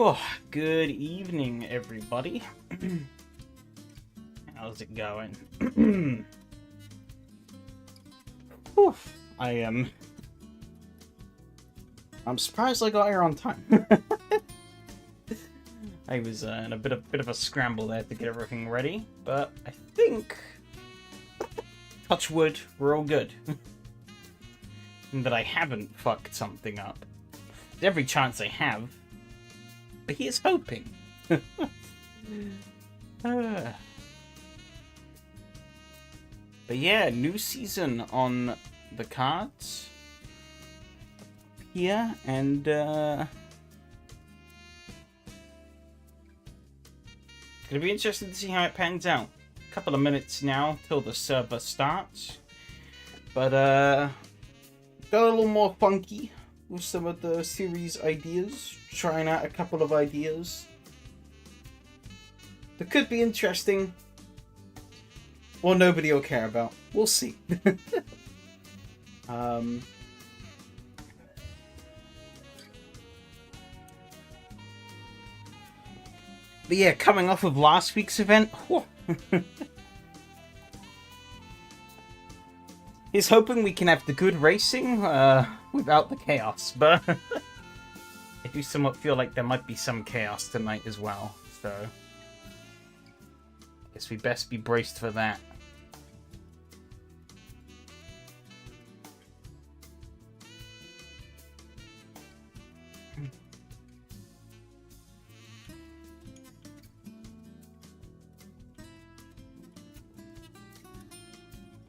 Oh, good evening, everybody. How's it going? Whew, I'm surprised I got here on time. I was in a bit of a scramble there to get everything ready, but I think, touch wood, we're all good. And that I haven't fucked something up. There's every chance I have, but here's hoping. But yeah, new season on the cards here, and it's gonna be interesting to see how it pans out. A couple of minutes now till the server starts, but got a little more funky with some of the series ideas, trying out a couple of ideas that could be interesting, or nobody will care about. We'll see. But yeah, coming off of last week's event, he's hoping we can have the good racing without the chaos, but I do somewhat feel like there might be some chaos tonight as well, so I guess we best be braced for that.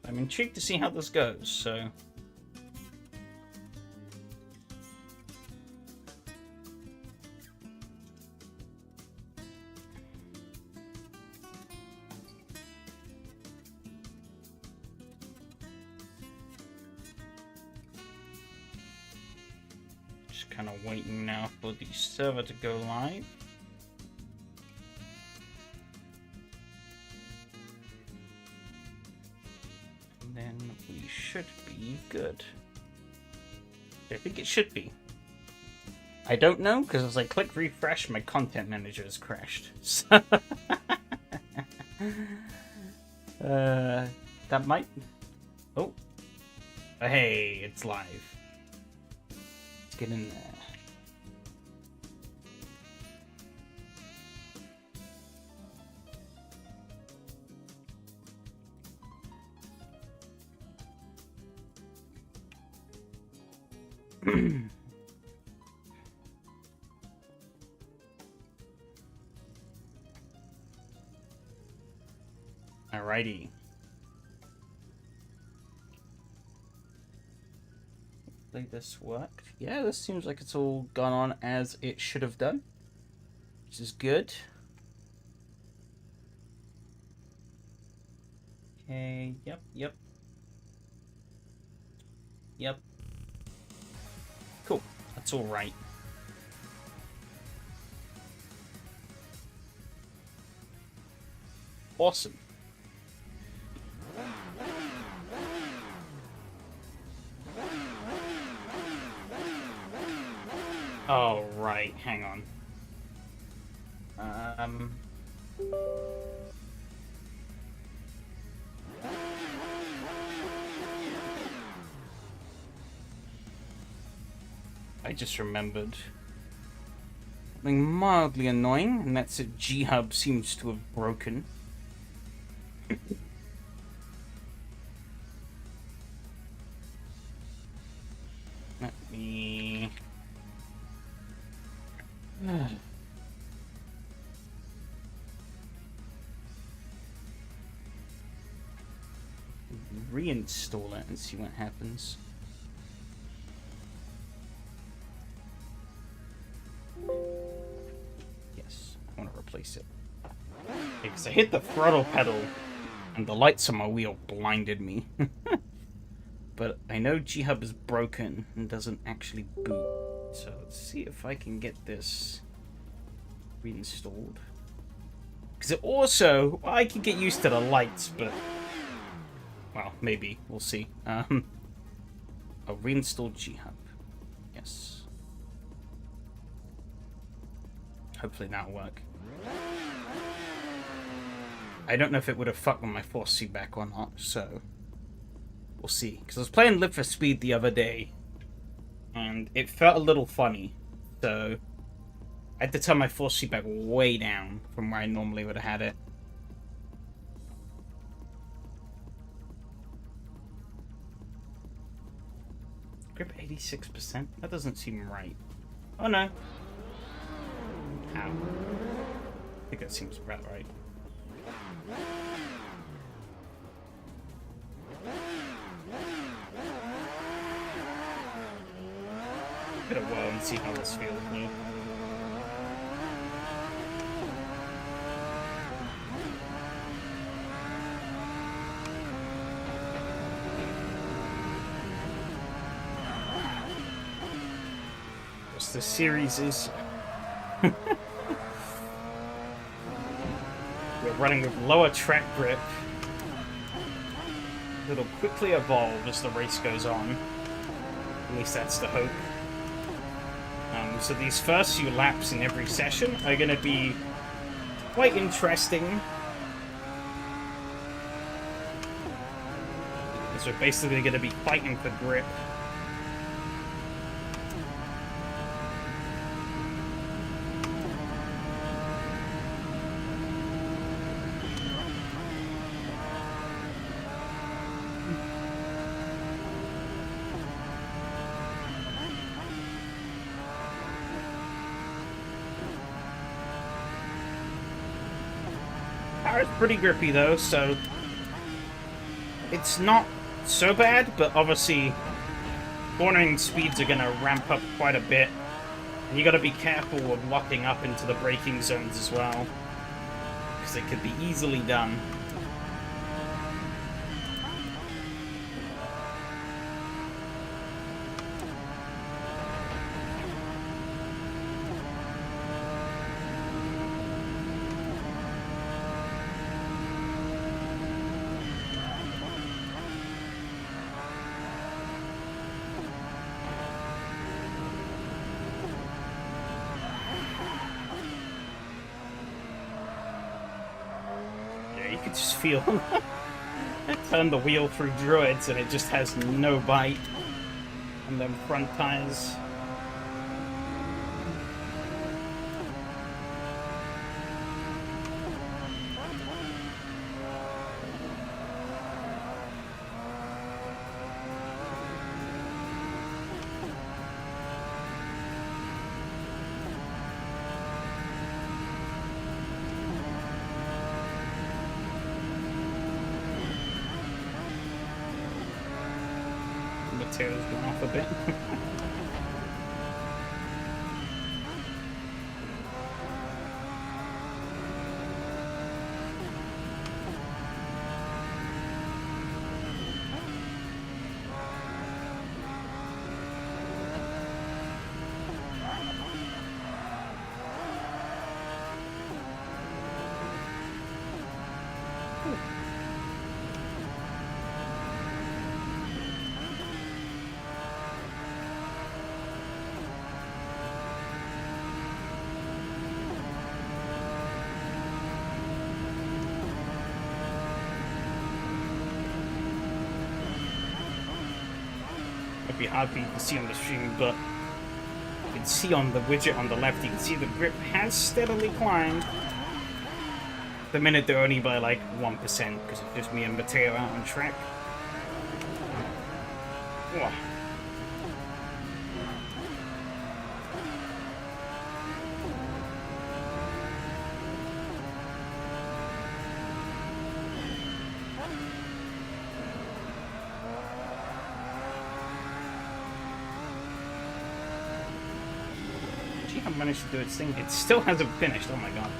I'm intrigued to see how this goes, so... Just kind of waiting now for the server to go live. Then we should be good. I think it should be. I don't know, because as I click refresh, my content manager has crashed. So that might... Oh. Hey, it's live. Let's get in there. Alrighty. Hopefully this worked. Yeah, this seems like it's all gone on as it should have done, which is good. Okay, yep. Cool, that's all right. Awesome. Oh, right, hang on. I just remembered something mildly annoying, and that's that G-Hub seems to have broken. Let me... reinstall it and see what happens. Yes, I want to replace it. Because I hit the throttle pedal and the lights on my wheel blinded me. But I know G-Hub is broken and doesn't actually boot. So let's see if I can get this reinstalled. Because it also... Well, I can get used to the lights, but... Well, maybe. We'll see. I'll reinstall G-Hub. Yes. hopefully that'll work. I don't know if it would have fucked with my force feedback or not, so we'll see. Because I was playing Live for Speed the other day, and it felt a little funny, so I had to turn my force feedback way down from where I normally would have had it. Grip 86%? That doesn't seem right. Oh no. Ow. I think that seems about right. Bit of whirl and see how this feels now. The series is we're running with lower track grip. It'll quickly evolve as the race goes on. At least that's the hope. So these first few laps in every session are going to be quite interesting. So we're basically going to be fighting for grip. It's pretty grippy though, so it's not so bad, but obviously cornering speeds are going to ramp up quite a bit, and you got to be careful of locking up into the braking zones as well, because it could be easily done. Just feel turn the wheel through droids and it just has no bite on them front tires. Tail's gone off a bit. Might be hard for you to see on the stream, but you can see on the widget on the left, you can see the grip has steadily climbed. The minute they're only by like 1%, because it's just me and Mateo out on track. Whoa. I managed to do its thing. It still hasn't finished. Oh my god.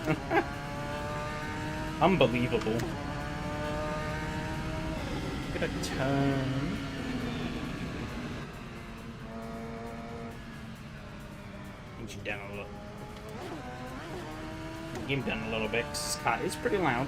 Unbelievable. Gonna turn. Inch it down a little. Game down a little bit. This car is pretty loud.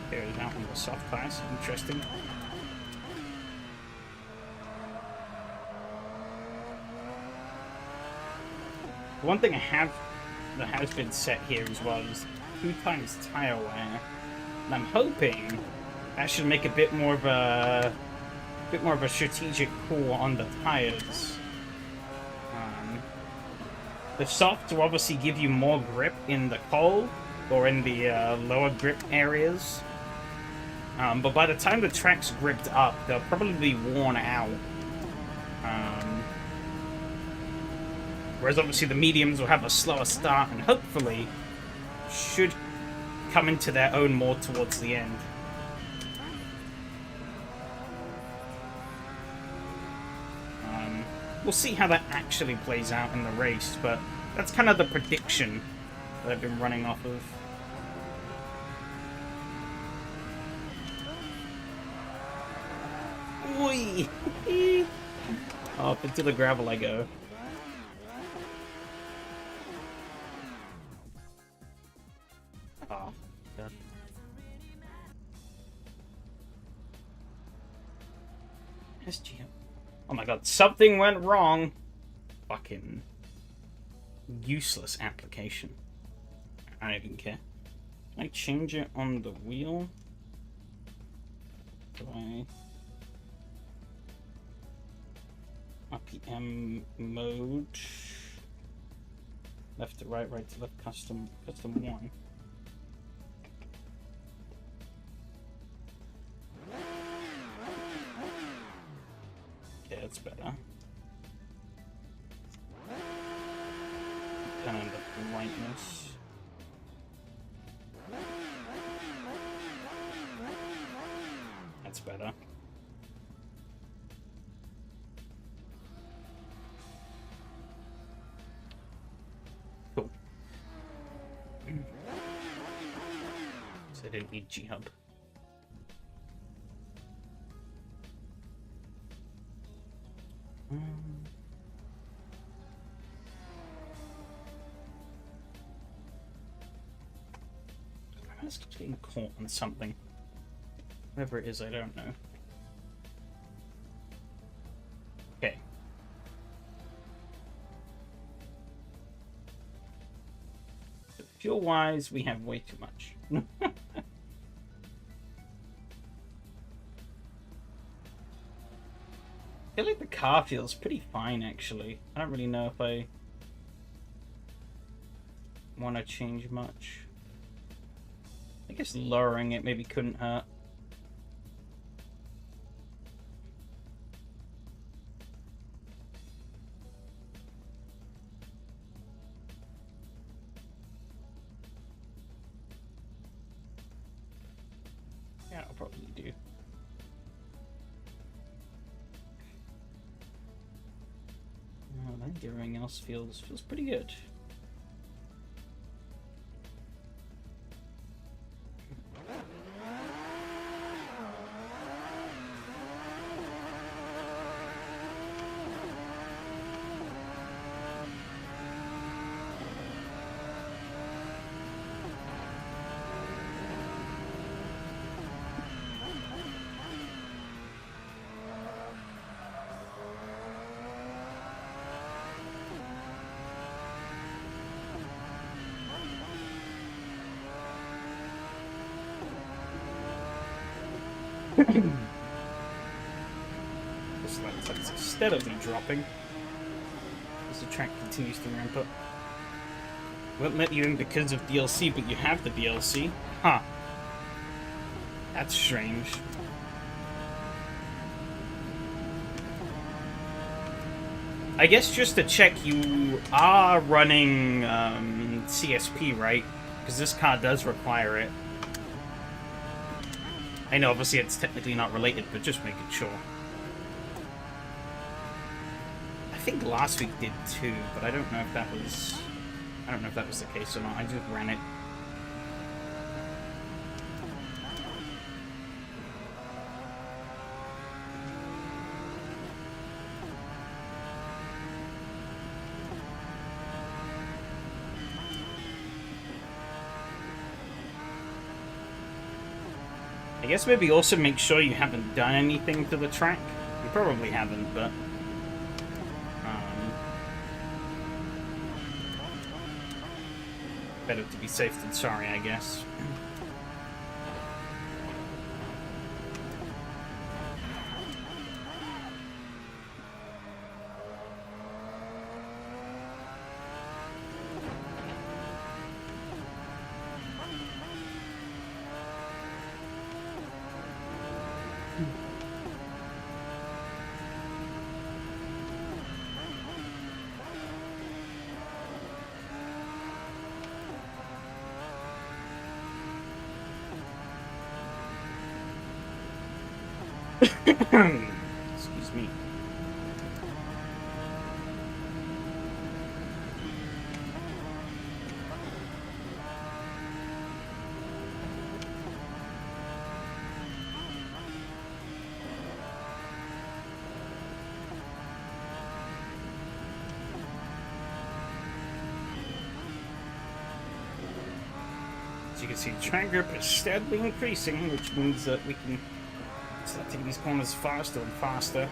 Goes out on the soft tires. Interesting. One thing that has been set here as well is 2 times tire wear, and I'm hoping that should make a bit more of a strategic call on the tires. The soft will obviously give you more grip in the cold or in the lower grip areas, but by the time the track's gripped up, they'll probably be worn out. Whereas obviously the mediums will have a slower start and hopefully should come into their own more towards the end. We'll see how that actually plays out in the race, but that's kind of the prediction that I've been running off of. Oi! Up into the gravel I go. Oh, God. SGM. Oh my god, something went wrong. Fucking useless application. I don't even care. Can I change it on the wheel? Do I... RPM mode. Left to right, right to left, custom 1. Okay, that's better. Turn on the brightness. That's better. Cool. So I didn't need G-Hub. I'm just getting caught on something. Whatever it is, I don't know. Okay. So fuel-wise, we have way too much. I feel like the car feels pretty fine, actually. I don't really know if I want to change much. I guess lowering it maybe couldn't hurt. Yeah, I'll probably do. I think everything else feels pretty good. This lights are steadily dropping as the track continues to ramp up. Won't let you in because of DLC, but you have the DLC. Huh. That's strange. I guess just to check, you are running CSP, right? Because this car does require it. I know, obviously, it's technically not related, but just making sure. I think last week did too, but I don't know if that was... I don't know if that was the case or not. I just ran it. I guess maybe also make sure you haven't done anything to the track. You probably haven't, but... better to be safe than sorry, I guess. Excuse me. As you can see, the track grip is steadily increasing, which means that we can start taking these corners faster and faster.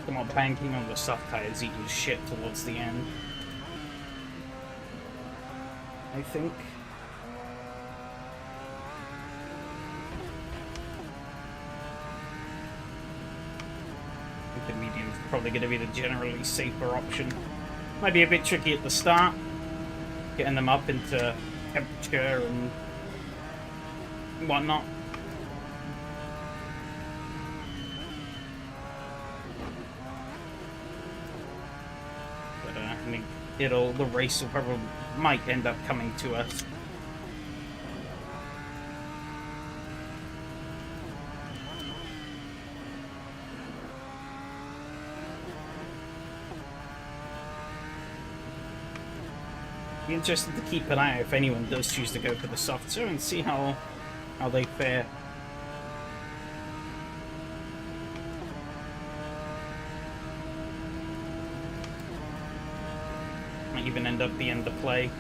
Come on, banking on the soft tires eating shit towards the end. I think. The medium's probably going to be the generally safer option. Might be a bit tricky at the start, getting them up into temperature and whatnot. But I think the race will probably might end up coming to us. Be interested to keep an eye out if anyone does choose to go for the soft serve and see how they fare. Might even end up the end of play.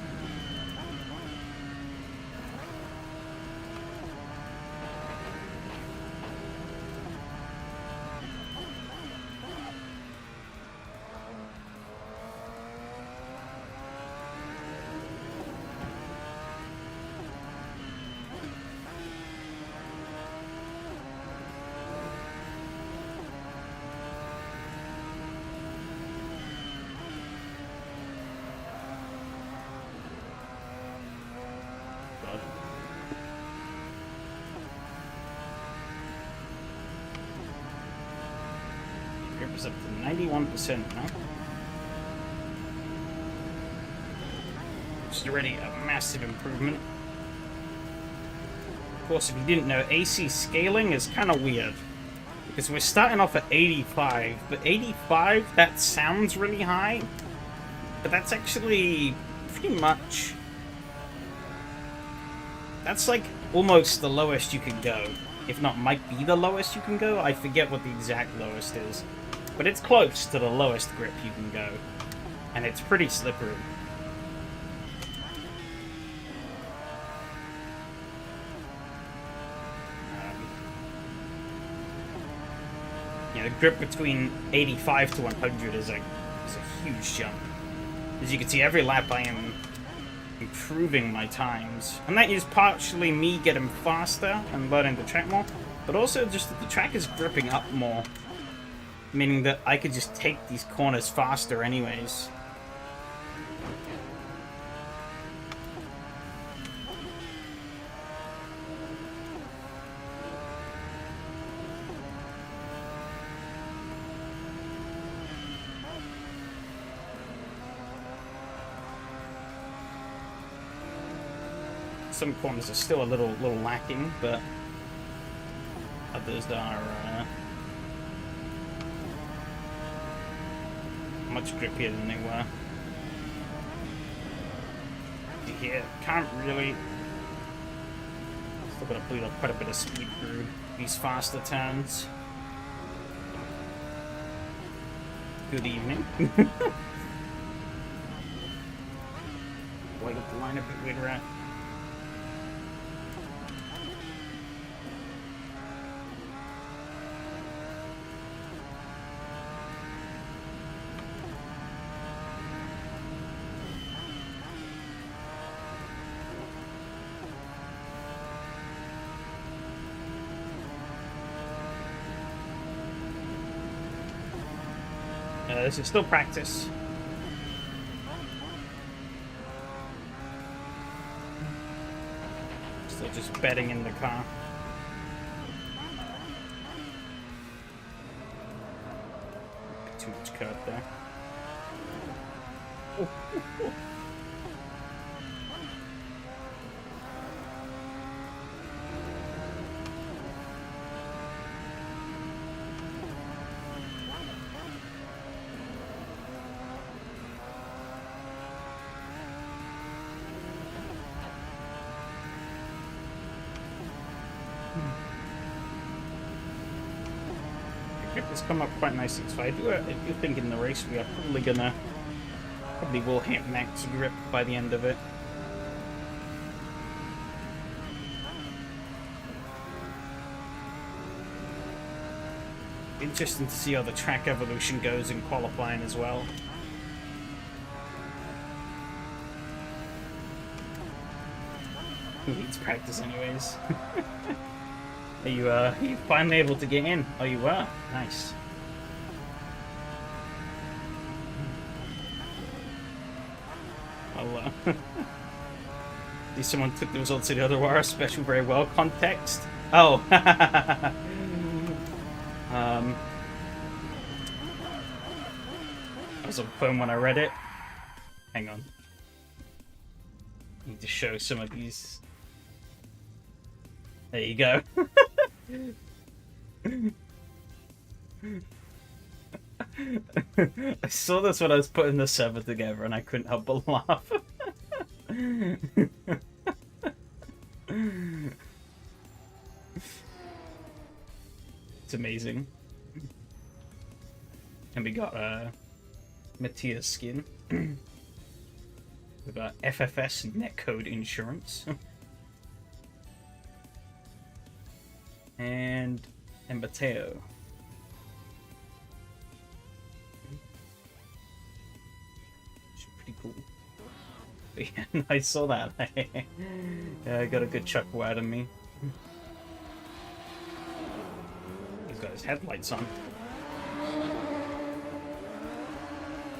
Grip is up to 91% now. Which is already a massive improvement. Of course, if you didn't know, AC scaling is kind of weird. Because we're starting off at 85, but 85, that sounds really high. But that's actually pretty much... That's like almost the lowest you can go. If not, might be the lowest you can go. I forget what the exact lowest is. But it's close to the lowest grip you can go. And it's pretty slippery. The grip between 85 to 100 is a huge jump. As you can see, every lap I am improving my times. And that is partially me getting faster and learning the track more, but also just that the track is gripping up more. Meaning that I could just take these corners faster anyways. some corners are still a little lacking, but others are much grippier than they were. Here, can't really. Still gotta bleed off quite a bit of speed through these faster turns. Good evening. Light up the line a bit weird rat. This is still practice. Still just betting in the car. Too much curve there. It's come up quite nicely, so I do think in the race we are probably will hit max grip by the end of it. Interesting to see how the track evolution goes in qualifying as well. Who needs practice anyways? Are you finally able to get in? Oh, you were? Nice. Well, someone took the results of the other wire special very well. Context? Oh. That was on phone when I read it. Hang on. Need to show some of these. There you go. I saw this when I was putting the server together and I couldn't help but laugh. It's amazing. And we got Matthias skin. We got FFS netcode insurance. And Mateo. Pretty cool. But yeah, I saw that. Yeah, I got a good chuckle out of me. He's got his headlights on.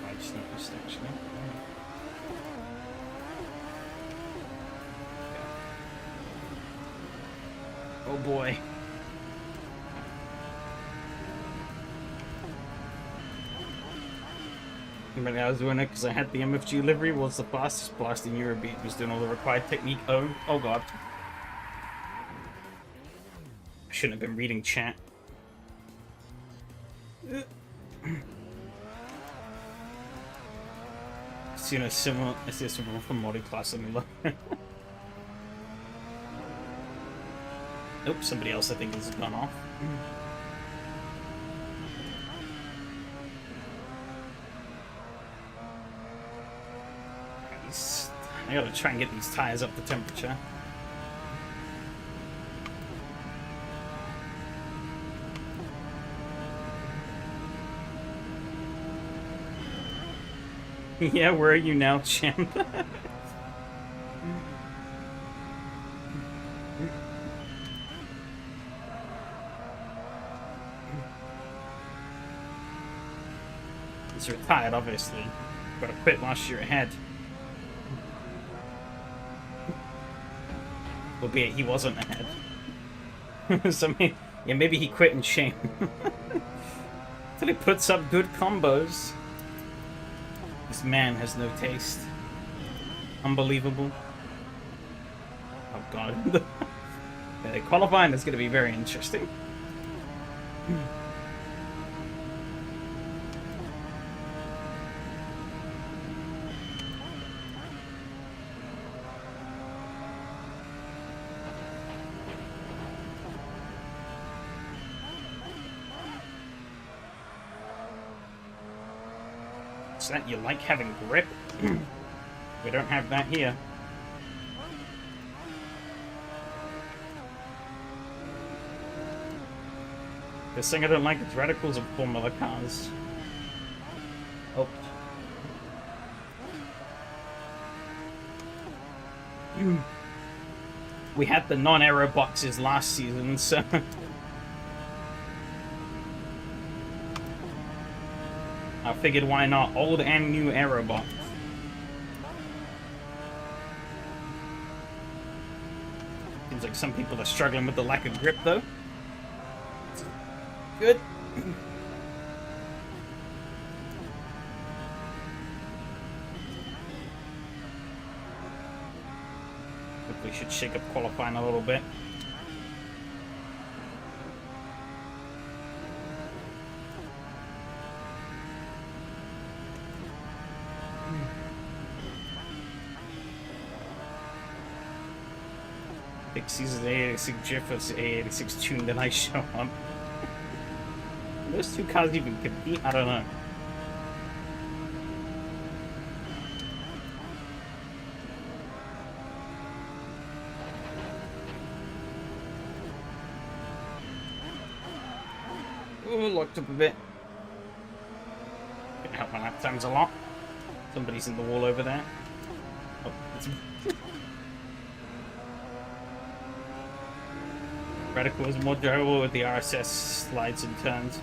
I just noticed actually. Oh boy. I was doing it because I had the MFG livery, was the fastest blast in Eurobeat, was doing all the required technique. Oh god. I shouldn't have been reading chat. Seen a similar, I see a similar from Modi class in the Nope, somebody else I think has gone off. I gotta try and get these tires up to temperature. Yeah, where are you now, champ? He's retired, obviously. Gotta quit whilst you're ahead. Albeit he wasn't ahead. So yeah, maybe he quit in shame. Till he puts up good combos. This man has no taste. Unbelievable. god. Yeah, qualifying is going to be very interesting. Is that you like having grip? We don't have that here. The thing I don't like is radicals of Formula cars. Oh. We had the non-aero boxes last season, so... I figured why not old and new aero box. Seems like some people are struggling with the lack of grip though. Good. We should shake up qualifying a little bit. Season A86 drift versus A86 tune that I show up. Those two cars even compete? I don't know. Oh, locked up a bit. Gonna help my lap times a lot. Somebody's in the wall over there. Oh, it's... Radical is more durable with the RSS slides and turns.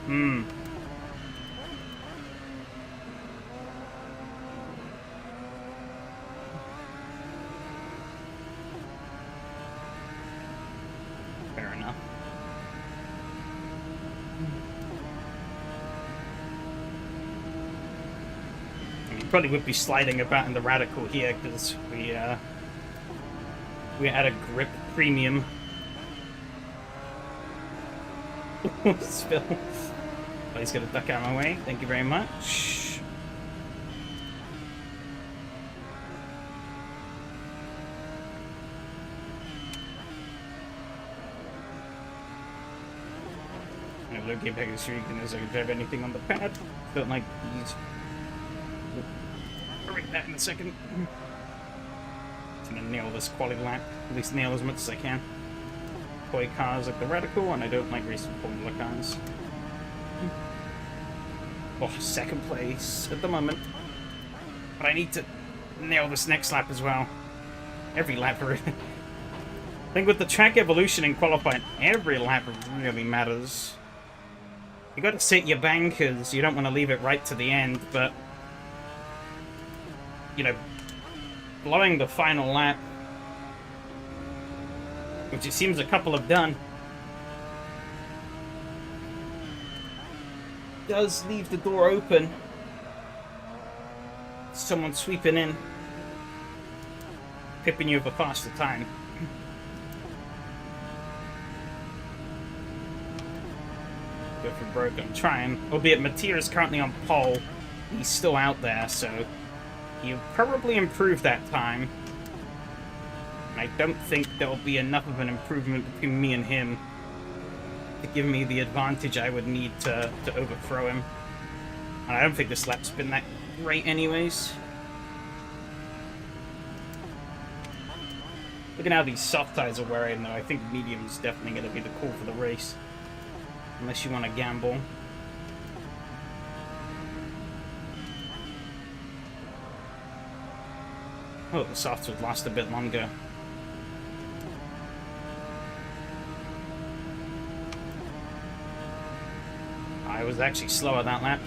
Fair enough. I mean, probably would be sliding about in the Radical here because we're at a grip premium. Spill. Oh, he's gonna duck out of my way. Thank you very much. I have located back in the street and I can drive anything on the pad. Don't like these. I'll read that in a second. I'm gonna nail this quality lap. At least nail as much as I can. Toy cars like the Radical, and I don't like racing Formula cars. Oh, second place at the moment. But I need to nail this next lap as well. Every lap really... I think with the track evolution in qualifying, every lap really matters. You gotta set your bankers, you don't want to leave it right to the end, but... You know, blowing the final lap, which it seems a couple have done, does leave the door open. Someone sweeping in, pipping you for faster time. Go for broke, I'm trying. Albeit Mattia is currently on pole. He's still out there, so he'll probably improve that time. I don't think there'll be enough of an improvement between me and him to give me the advantage I would need to overthrow him. And I don't think this lap's been that great anyways. Looking at how these soft tires are wearing though, I think medium is definitely going to be the call for the race. Unless you want to gamble. Oh, the softs would last a bit longer. I was actually slower that lap.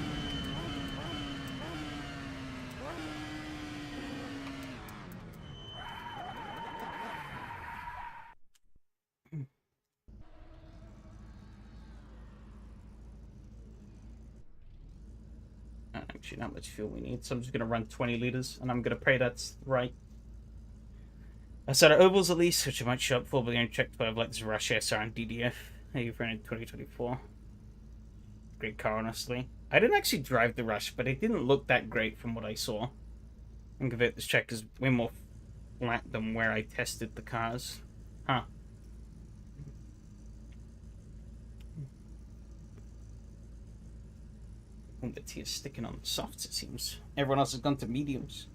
Actually, not much fuel we need, so I'm just going to run 20 liters, and I'm going to pray that's right. I said at Ovals at least, which I might show up for, but the only checked I've like this Rush SR and DDF. Hey, for in 2024. Great car, honestly. I didn't actually drive the Rush, but it didn't look that great from what I saw. And give it this check is way more flat than where I tested the cars. Huh. Oh, the T is sticking on the softs, it seems. Everyone else has gone to mediums.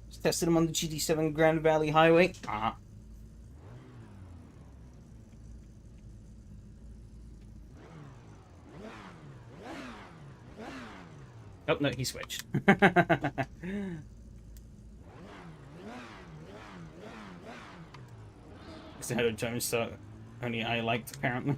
Just tested them on the GT7 Grand Valley Highway. Oh, no, he switched. Because I had a Jones, so only I liked, apparently.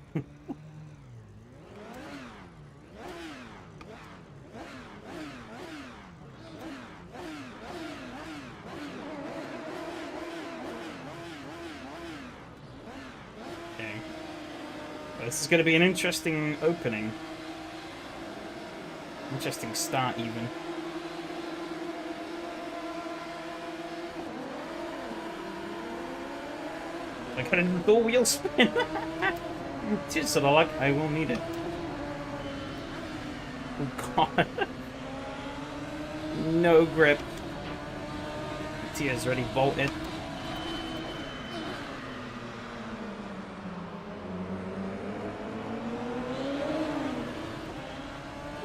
Okay. This is going to be an interesting opening. Interesting start, even. I got a dual wheel spin. Just sort of like, I will need it. Oh god. No grip. Tia's already bolted.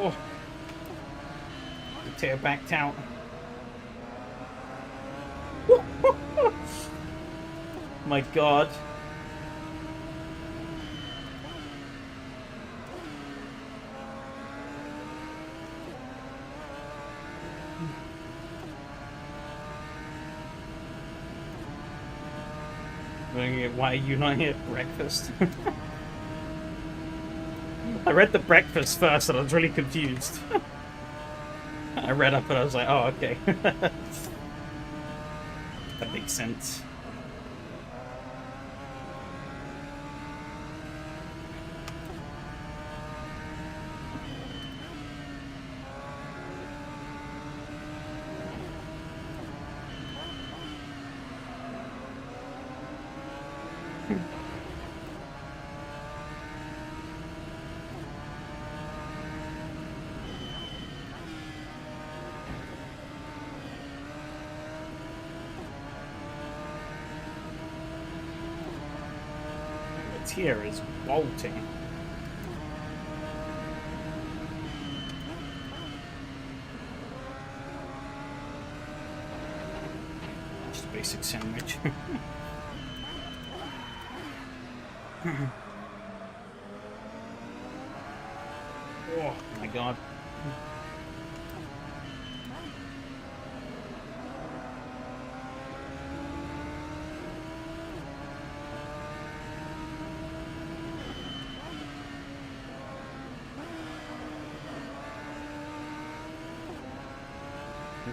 Oh. Tia backed out. My god. Why are you not here at breakfast? I read the breakfast first and I was really confused. I read up and I was like, oh, okay. That makes sense. Here is bolting. Just a basic sandwich. Oh my god.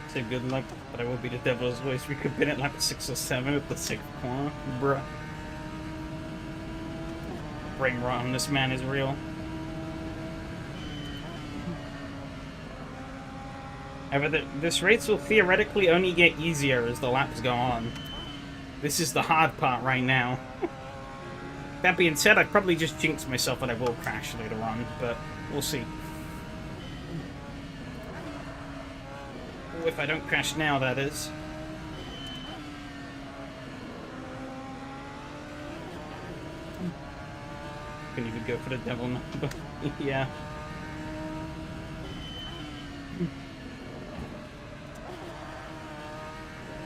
Say good luck, but I will be the devil's voice. We could pin it like 6 or 7 at the 6th corner. Bruh. Brain rot on this man is real. However, this race will theoretically only get easier as the laps go on. This is the hard part right now. That being said, I'd probably just jinx myself and I will crash later on, but we'll see. If I don't crash now, that is. Couldn't even go for the devil number. Yeah.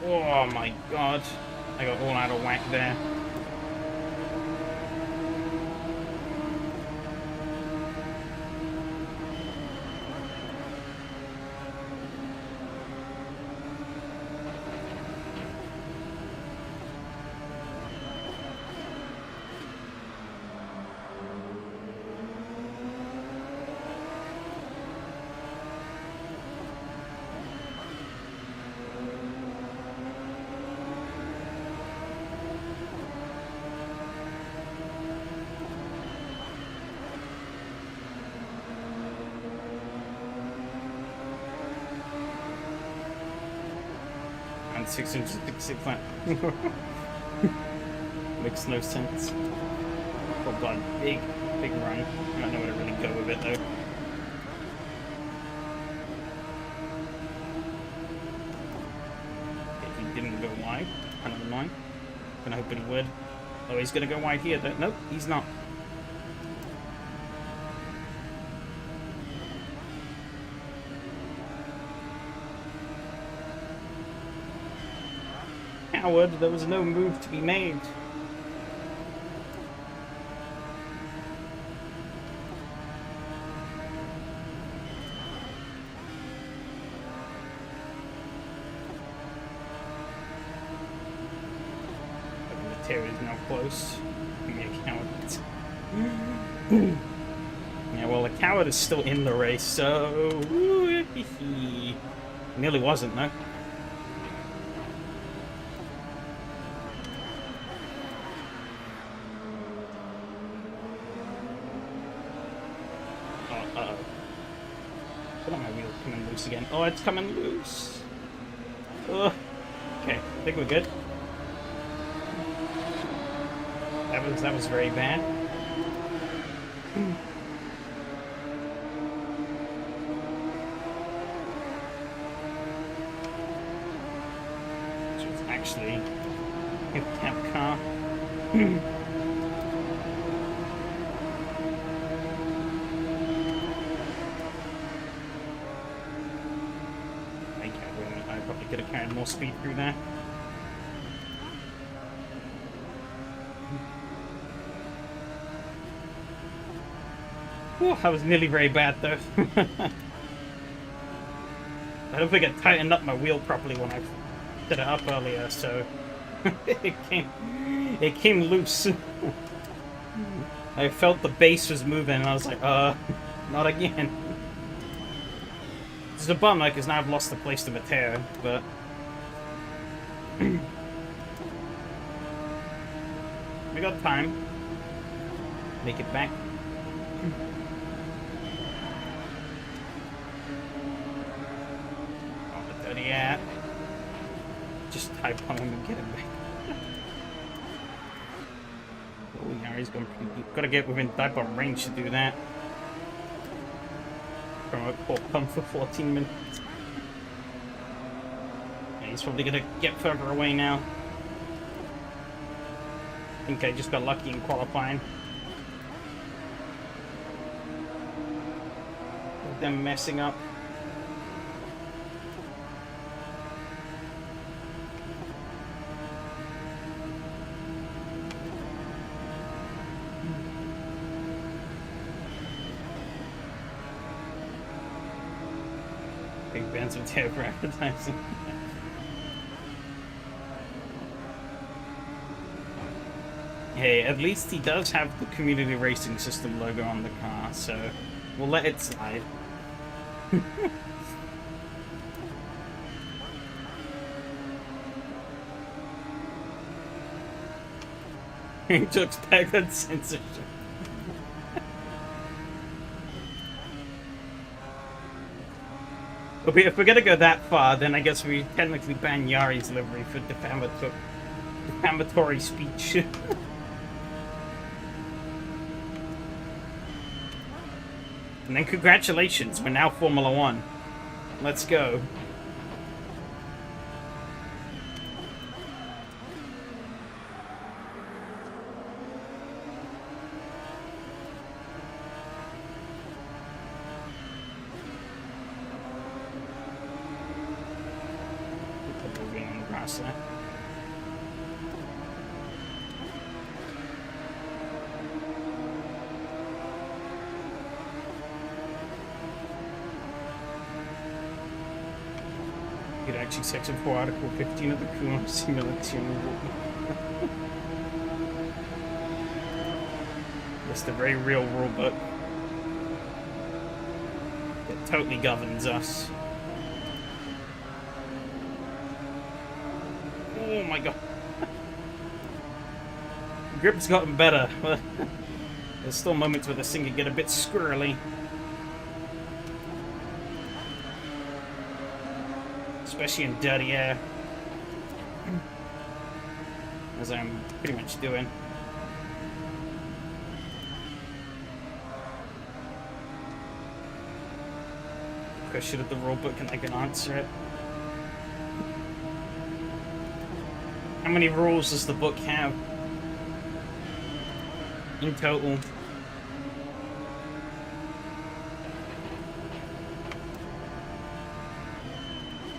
Oh my god. I got all out of whack there. And 666 lap. Makes no sense. Oh god, big run. I don't know where to really go with it though. If he didn't go wide, kind of annoying. Kinda hoping he would. Oh, he's gonna go wide here though. Nope, he's not. Coward, there was no move to be made. Terry's now close. Give me a coward. Yeah, well, the coward is still in the race, so... Nearly wasn't, though. Uh-oh. I don't know, my wheel's coming loose again. Oh, it's coming loose. Ugh. Okay, I think we're good. That was very bad. So it's actually a cab car. I probably could have carried more speed through there. Whew, that was nearly very bad though. I don't think I tightened up my wheel properly when I set it up earlier, so it came loose. I felt the base was moving and I was like, not again. It's a bummer because now I've lost the place to Mateo, but we got time. Make it back. Yeah. Just type on him and get him back. Oh, now he's going to... Gotta get within type on range to do that. Promote port pump for 14 minutes. Yeah, he's probably gonna get further away now. I think I just got lucky in qualifying. With them messing up. Big bands of tail for advertising. Hey, at least he does have the Community Racing System logo on the car, so we'll let it slide. He took staggered censorship. If we're gonna go that far, then I guess we technically ban Yari's livery for defamatory speech. And then congratulations, we're now Formula One. Let's go. There. You could actually section 4 Article 15 of the Kuno Simulation. It's the very real rulebook that totally governs us. Oh my god. Grip's gotten better. There's still moments where this thing can get a bit squirrely. Especially in dirty air. as I'm pretty much doing. Question of the rulebook and I can answer it. How many rules does the book have in total?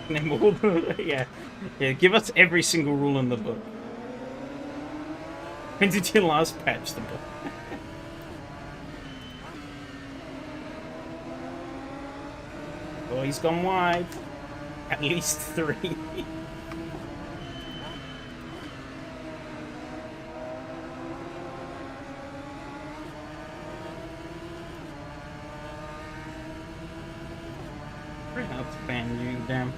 Name all the, yeah. Give us every single rule in the book. When did you last patch the book? Oh, he's gone wide. At least 3. Pretty hard to ban you, damn.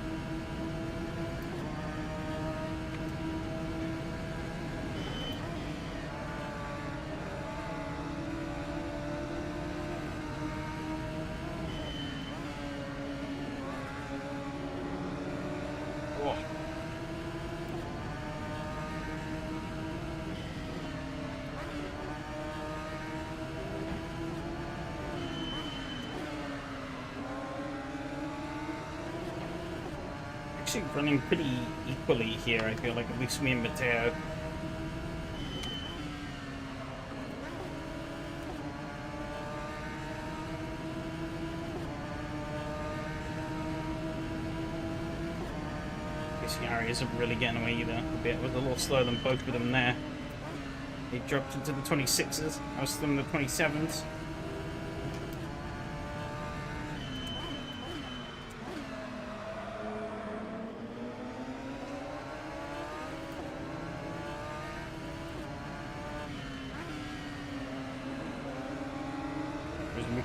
Actually running pretty equally here, I feel like, at least me and Mateo. This Yari isn't really getting away either. It was a little slower than both of them there. He dropped into the 26s, I was still in the 27s.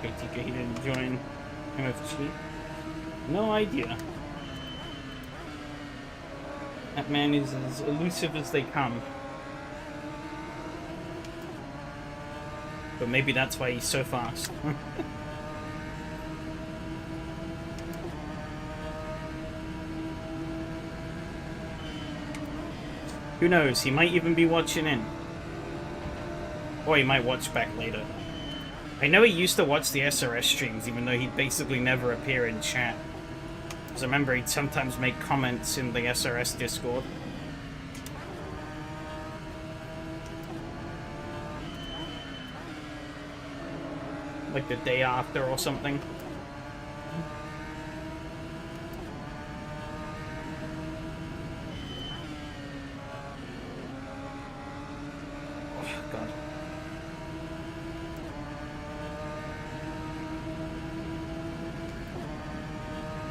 TK, he didn't join MFG. No idea. That man is as elusive as they come. But maybe that's why he's so fast. Who knows? He might even be watching in. Or he might watch back later. I know he used to watch the SRS streams, even though he'd basically never appear in chat. Because I remember he'd sometimes make comments in the SRS Discord. Like the day after or something. Oh, God.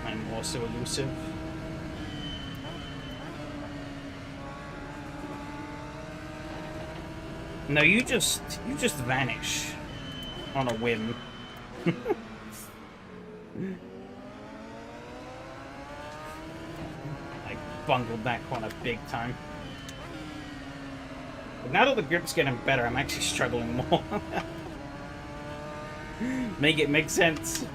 I'm also elusive. No, you just vanish on a whim. I bungled that corner big time. But now that the grip's getting better, I'm actually struggling more. Make it make sense.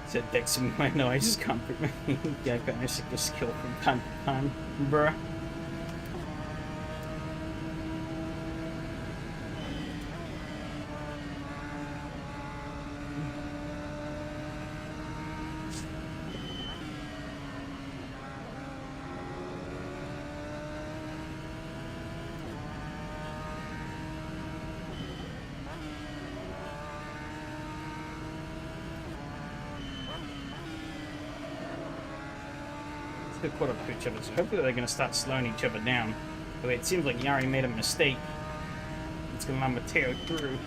Said Dexter, I know I just can't get a sickle skill from time to time, bruh. Caught up to each other, so hopefully they're going to start slowing each other down. But it seems like Yari made a mistake. It's going to allow Mateo through.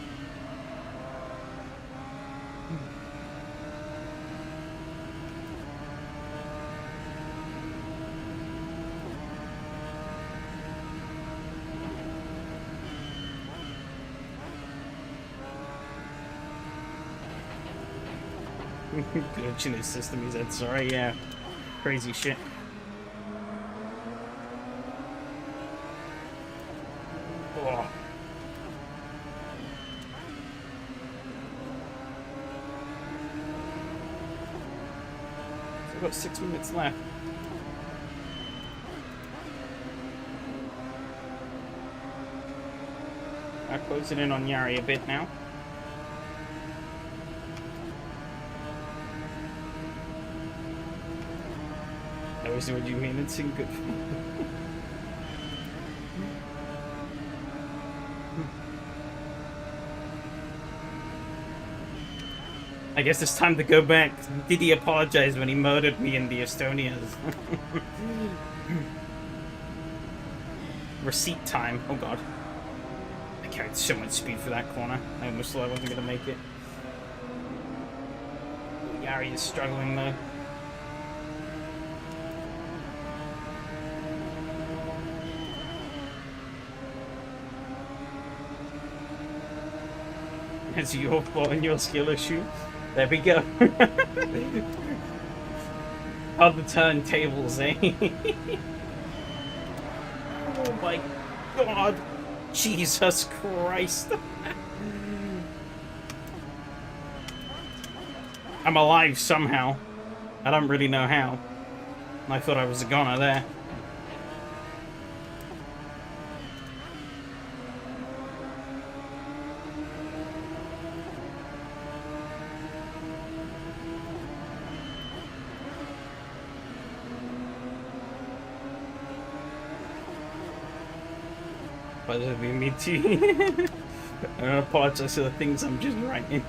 Glitch in his system, he said, sorry, yeah. Crazy shit. Oh. I've got 6 minutes left. I'm closing in on Yari a bit now. I always know what you mean. It's in good. I guess it's time to go back. Did he apologize when he murdered me in the Estonians? Receipt time. Oh god. I carried so much speed for that corner. I almost thought I wasn't going to make it. Yari is struggling though. It's your fault and your skill issue. There we go. How the turntables, eh? Oh my god. Jesus Christ. I'm alive somehow. I don't really know how. I thought I was a goner there. But me too. I apologize for the things I'm just writing.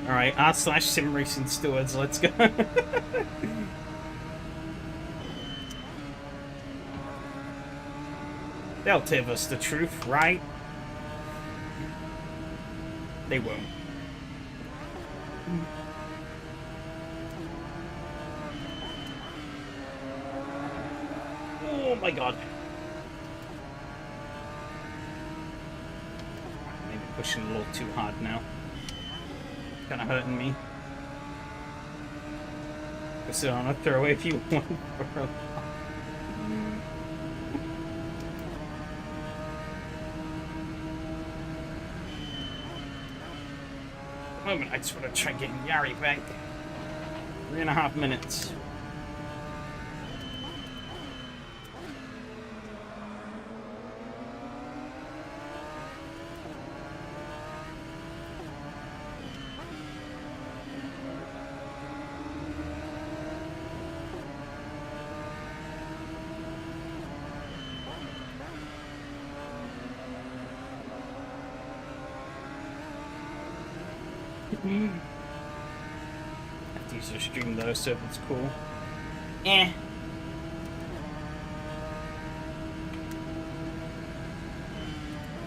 Alright, r/sim racing stewards, let's go. They'll tell us the truth, right? They won't. Oh my god. Maybe pushing a little too hard now. Kind of hurting me. Go sit on a throwaway if you want. The moment I just want to try getting Yari back. 3.5 minutes. I have to use the stream though, so it's cool. Eh.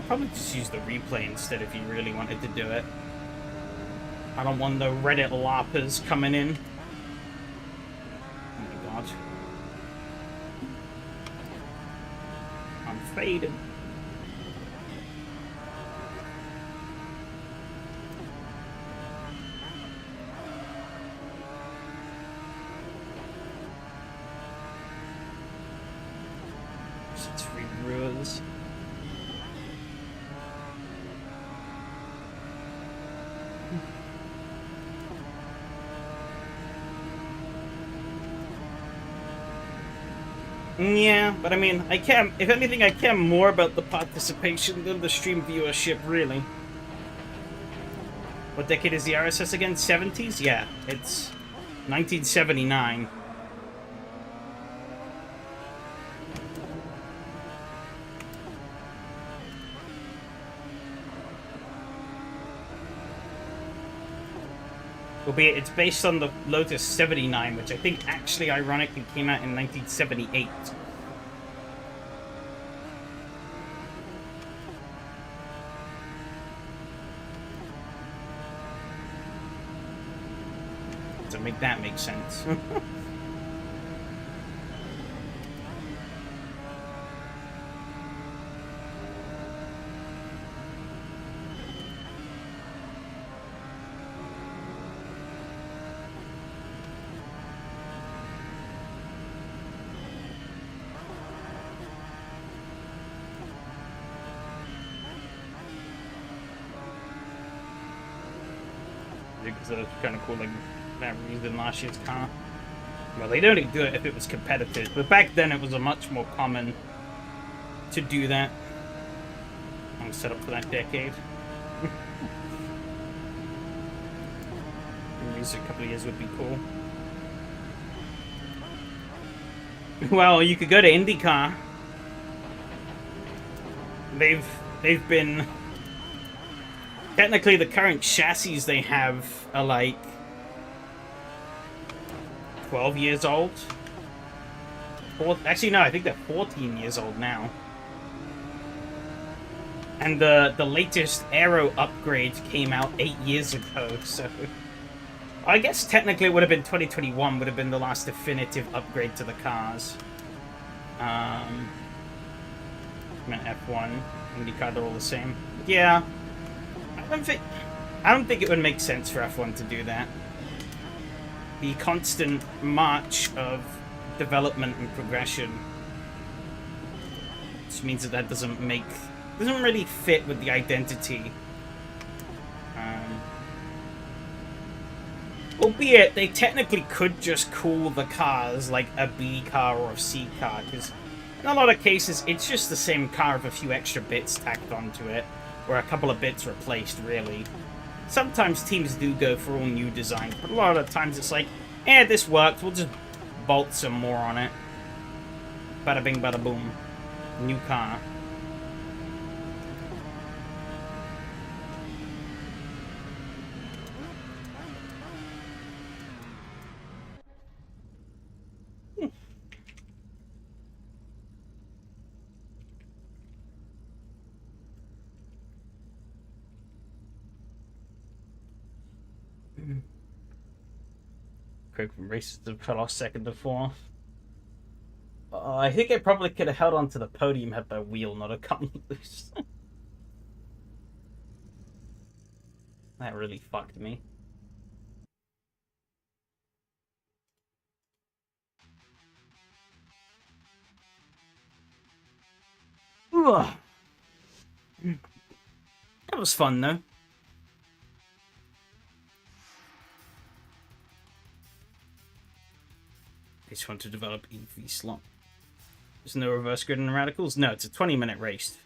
Probably just use the replay instead if you really wanted to do it. I don't want no Reddit LARPers coming in. Oh my god. I'm faded. Yeah, but I mean, I care, if anything, I care more about the participation than the stream viewership, really. What decade is the RSS again? 70s? Yeah, it's 1979. Albeit it's based on the Lotus 79, which I think actually ironically came out in 1978. To make that make sense. because they're kind of cool, like that reason last year's car. Well, they'd only do it if it was competitive, but back then it was a much more common to do that. I'm set up for that decade. Maybe a couple of years would be cool. Well, you could go to IndyCar. They've been technically the current chassis they have are like 12 years old. Actually, no, I think they're 14 years old now. And the latest aero upgrade came out 8 years ago, so I guess technically it would have been 2021 would have been the last definitive upgrade to the cars. I meant F1, IndyCar, they're all the same. Yeah, I don't think it would make sense for F1 to do that. The constant march of development and progression just means that doesn't really fit with the identity. Albeit, they technically could just call the cars like a B car or a C car, because in a lot of cases, it's just the same car with a few extra bits tacked onto it, or a couple of bits replaced, really. Sometimes teams do go for all new designs, but a lot of the times it's like, this worked, we'll just bolt some more on it. Bada bing, bada boom. New car. Quick races to fell off second to fourth. I think I probably could have held on to the podium had my wheel not have come loose. That really fucked me. Ugh. That was fun though. I just want to develop EV slot. There's no reverse grid in the radicals? No, it's a 20-minute race.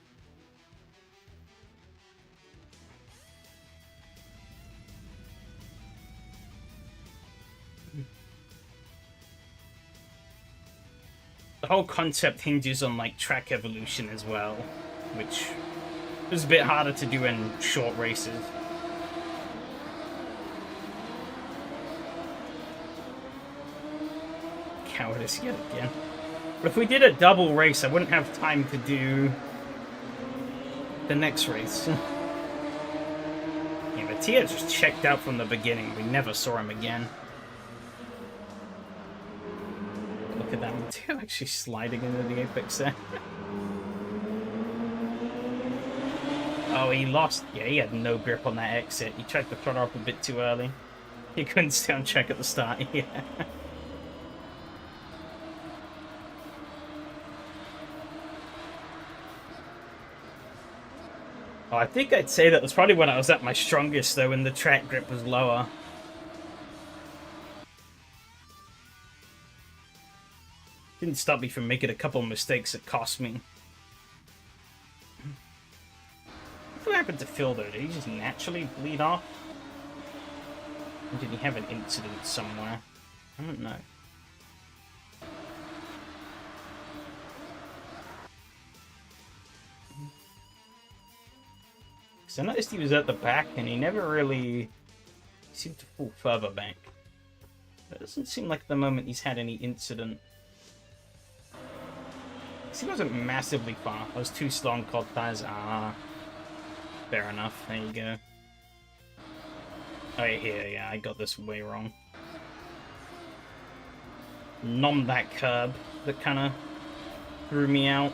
The whole concept hinges on like track evolution as well, which is a bit harder to do in short races. Cowardice yet again. But if we did a double race, I wouldn't have time to do the next race. Yeah, but Tia just checked out from the beginning. We never saw him again. Look at that one. Tia actually sliding into the apex there. Oh, he lost. Yeah, he had no grip on that exit. He tried to throttle up a bit too early. He couldn't stay on track at the start. Yeah. Oh, I think I'd say that was probably when I was at my strongest, though, when the track grip was lower. Didn't stop me from making a couple of mistakes that cost me. What happened to Phil, though? Did he just naturally bleed off? Or did he have an incident somewhere? I don't know. So I noticed he was at the back, and he never really seemed to fall further back. It doesn't seem like at the moment he's had any incident. He wasn't massively far. I was too slow on Cortez. Ah, fair enough. There you go. Oh yeah, I got this way wrong. Nom that curb that kind of threw me out.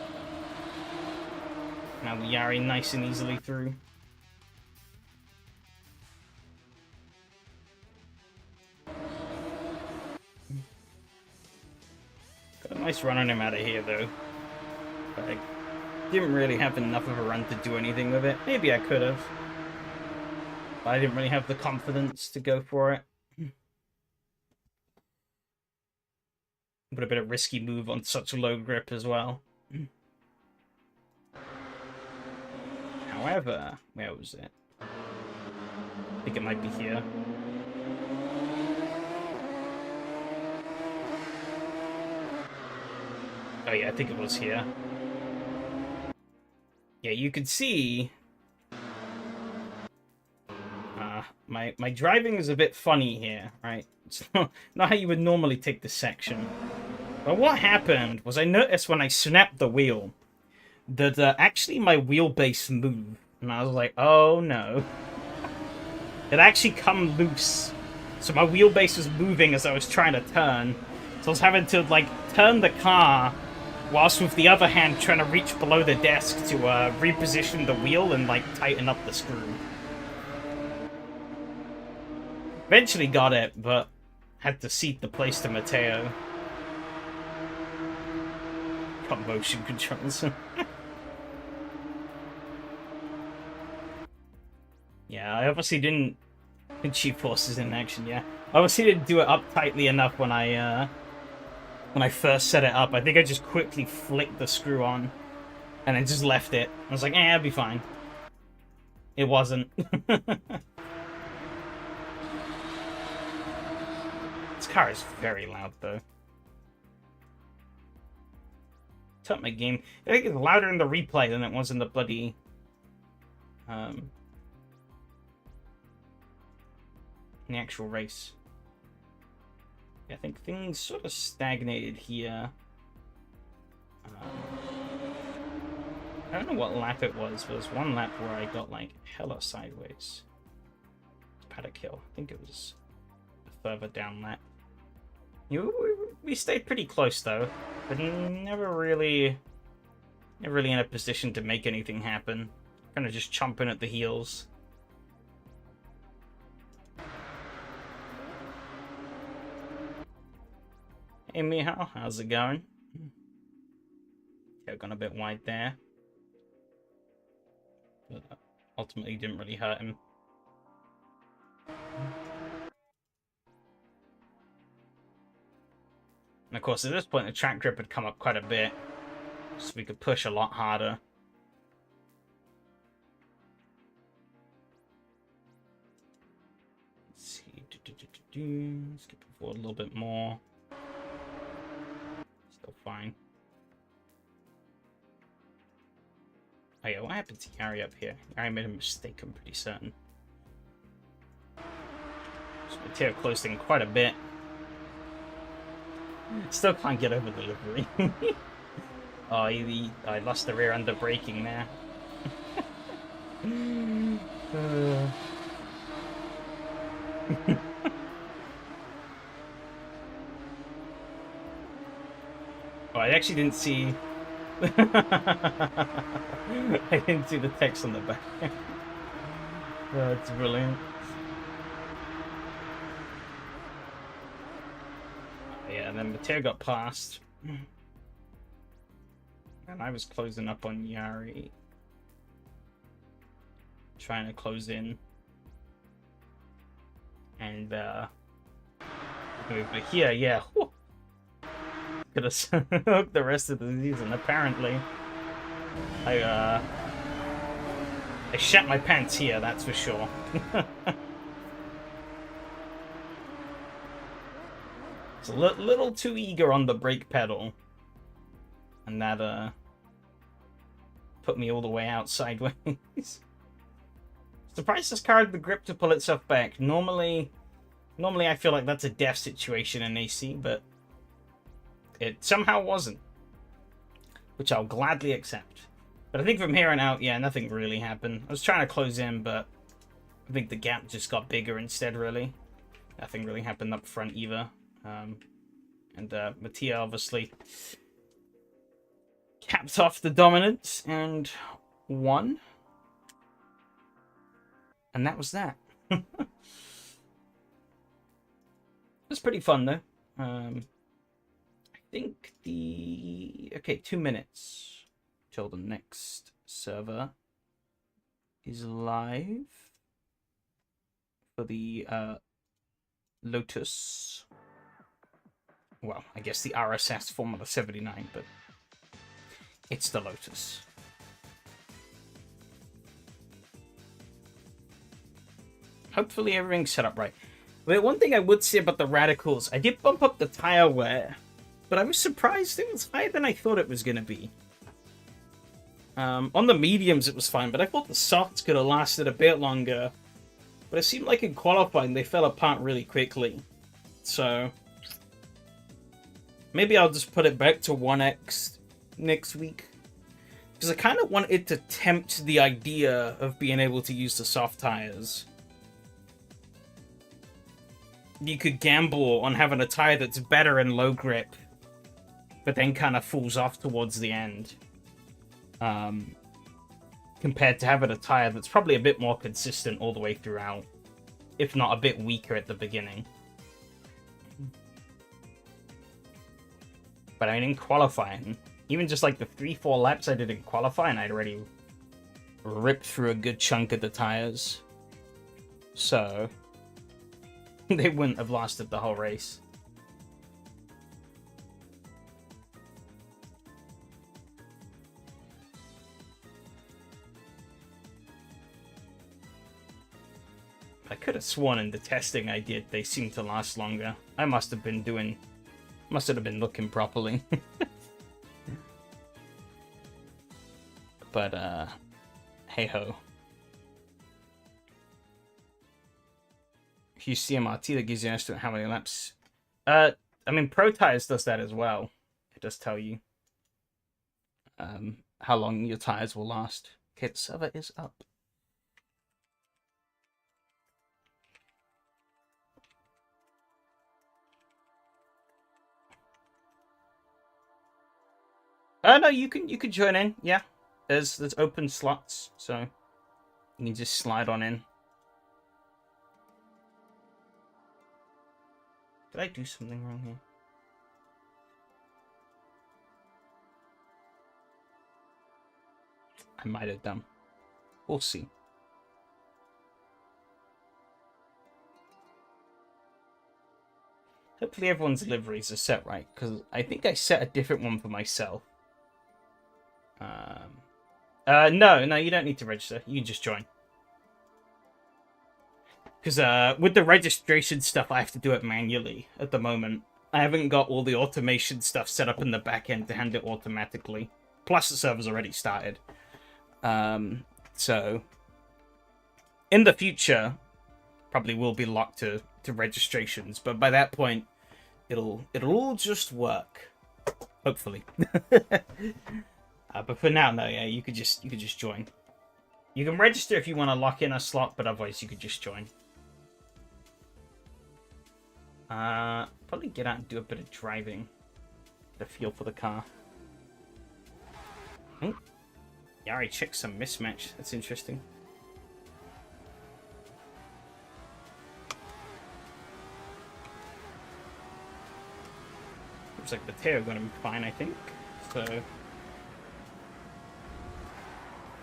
Now the Yari nice and easily through. Got a nice run on him out of here, though. But I didn't really have enough of a run to do anything with it. Maybe I could have. I didn't really have the confidence to go for it. Would have been a risky move on such a low grip as well. However, where was it? I think it might be here. Oh yeah, I think it was here. Yeah, you could see... my driving is a bit funny here, right? It's not how you would normally take this section. But what happened was I noticed when I snapped the wheel that actually my wheelbase moved. And I was like, oh no. It actually come loose. So my wheelbase was moving as I was trying to turn. So I was having to, like, turn the car whilst with the other hand trying to reach below the desk to reposition the wheel and, like, tighten up the screw. Eventually got it, but had to seat the place to Mateo. Got motion controls. Yeah, I obviously didn't... G-forces in action, yeah. I obviously didn't do it up tightly enough when I first set it up. I think I just quickly flicked the screw on and then just left it. I was like, it'll be fine. It wasn't. This car is very loud, though. Turn my game. I think it's louder in the replay than it was in the bloody... in the actual race. Yeah, I think things sort of stagnated here. I don't know what lap it was, but there was one lap where I got, like, hella sideways. Paddock Hill. I think it was a further down lap. We stayed pretty close, though, but never really in a position to make anything happen. Kind of just chomping at the heels. Hey, Miho, how's it going? Yeah, gone a bit wide there. But ultimately didn't really hurt him. And of course, at this point, the track grip had come up quite a bit, so we could push a lot harder. Let's see. Skip forward a little bit more. Still fine. Oh yeah, what happened to Yari up here? Yari made a mistake, I'm pretty certain. So Mateo closed in quite a bit. Still can't get over the livery. Oh, I lost the rear under braking there. Oh, I actually didn't see... I didn't see the text on the back. That's brilliant. Yeah, and then Mateo got past. And I was closing up on Yari. Trying to close in. And, over here, yeah. Whew. Could have hooked the rest of the season, apparently. I shat my pants here, that's for sure. It's a little too eager on the brake pedal. And that, put me all the way out sideways. Surprised this car had the grip to pull itself back. Normally I feel like that's a death situation in AC, but it somehow wasn't. Which I'll gladly accept. But I think from here on out, yeah, nothing really happened. I was trying to close in, but I think the gap just got bigger instead, really. Nothing really happened up front either. And Mattia obviously capped off the dominance and won. And that was that. It was pretty fun, though. I think okay, 2 minutes till the next server is live. for the Lotus. Well, I guess the RSS Formula 79, but it's the Lotus. Hopefully everything's set up right. But one thing I would say about the Radicals, I did bump up the tire wear, but I was surprised it was higher than I thought it was going to be. On the mediums it was fine, but I thought the softs could have lasted a bit longer. But it seemed like in qualifying they fell apart really quickly. So maybe I'll just put it back to 1x next week. Because I kind of wanted to tempt the idea of being able to use the soft tires. You could gamble on having a tire that's better in low grip, but then kind of falls off towards the end. Compared to having a tire that's probably a bit more consistent all the way throughout, if not a bit weaker at the beginning. But I mean, in qualifying, even just like the 3-4 laps I did in qualifying, I'd already ripped through a good chunk of the tires. So they wouldn't have lasted the whole race. I could have sworn in the testing I did, they seemed to last longer. I must have been looking properly. But, hey-ho. If you CMRT, that gives you an estimate how many laps. I mean, Pro Tires does that as well. It does tell you how long your tires will last. Okay, the server is up. No, you can join in. Yeah, there's open slots, so you can just slide on in. Did I do something wrong here? I might have done. We'll see. Hopefully everyone's liveries are set right, because I think I set a different one for myself. No, you don't need to register. You can just join. Because with the registration stuff, I have to do it manually at the moment. I haven't got all the automation stuff set up in the back end to handle it automatically. Plus, the server's already started. So, in the future, probably will be locked to registrations. But by that point, it'll all just work. Hopefully. But for now, no, yeah, you could just join. You can register if you want to lock in a slot, but otherwise you could just join. Probably get out and do a bit of driving. Get a feel for the car. Oh, yeah, I already checked some mismatch. That's interesting. Looks like the tail gonna be fine, I think. So.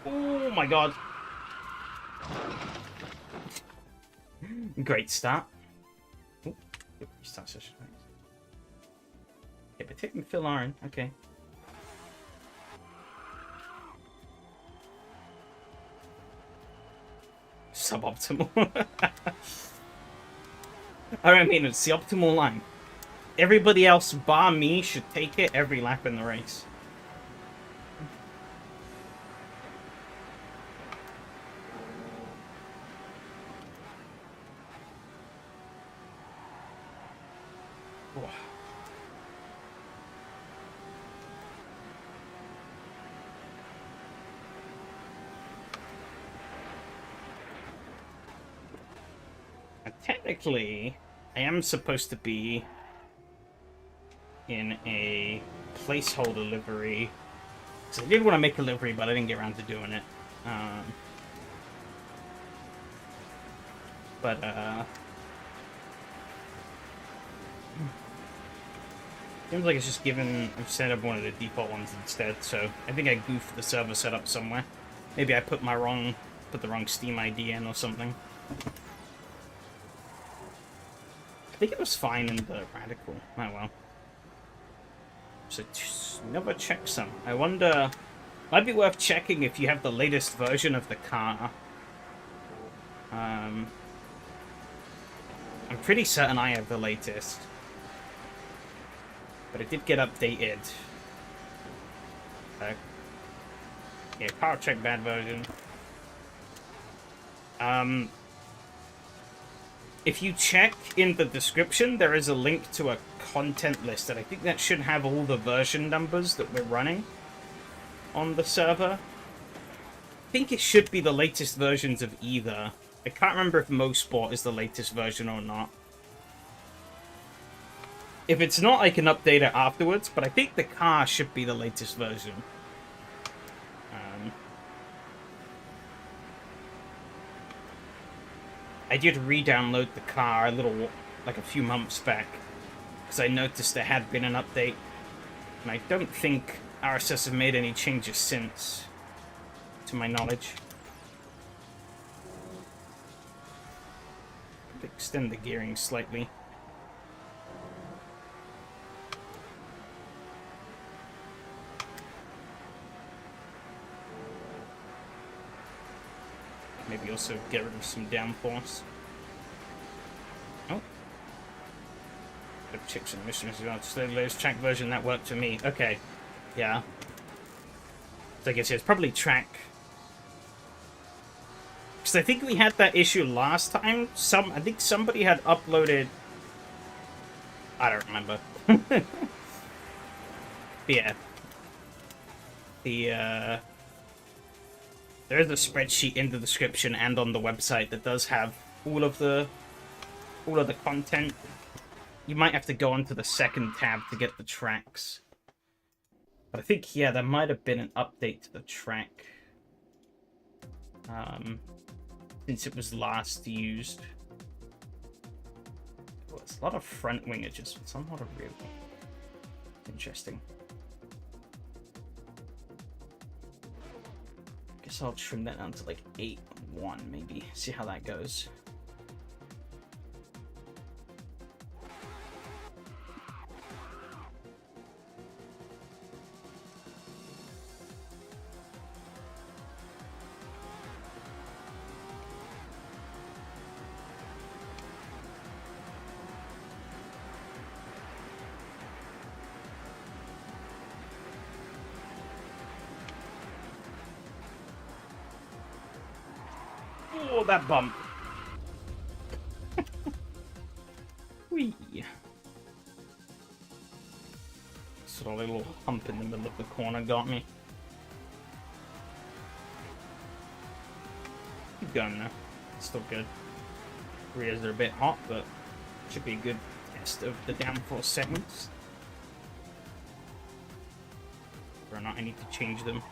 Oh my god. Great start. Ooh, restart session. Yeah, but taking Phil Aaron. Okay. Suboptimal. I mean, it's the optimal line. Everybody else bar me should take it every lap in the race. Technically, I am supposed to be in a placeholder livery. So I did want to make a livery, but I didn't get around to doing it. Seems like it's just given. I've set up one of the default ones instead. So I think I goofed the server setup somewhere. Maybe I put the wrong Steam ID in or something. I think it was fine in the Radical. Oh well. So never check some. I wonder... Might be worth checking if you have the latest version of the car. I'm pretty certain I have the latest. But it did get updated. Yeah, car check bad version. If you check in the description, there is a link to a content list, and I think that should have all the version numbers that we're running on the server. I think it should be the latest versions of either. I can't remember if Mosport is the latest version or not. If it's not, I can update it afterwards, but I think the car should be the latest version. I did re-download the car like a few months back, because I noticed there had been an update, and I don't think RSS have made any changes since, to my knowledge. Extend the gearing slightly. Maybe also get rid of some downforce. Oh. Check some missions as well. Just the latest track version, that worked for me. Okay. Yeah. So I guess yeah, it's probably track. Because I think we had that issue last time. I think somebody had uploaded... I don't remember. But yeah. There is a spreadsheet in the description and on the website that does have all of the content. You might have to go onto the second tab to get the tracks. But I think, yeah, there might have been an update to the track. Since it was last used. Well, it's a lot of front wing adjustments. I'm not a real... Interesting. Guess I'll trim that down to like 8.1 maybe. See how that goes. Oh, that bump. Whee. Sort of a little hump in the middle of the corner got me. Keep going now. It's still good. Rears are a bit hot, but should be a good test of the downforce segments. Whether or not I need to change them.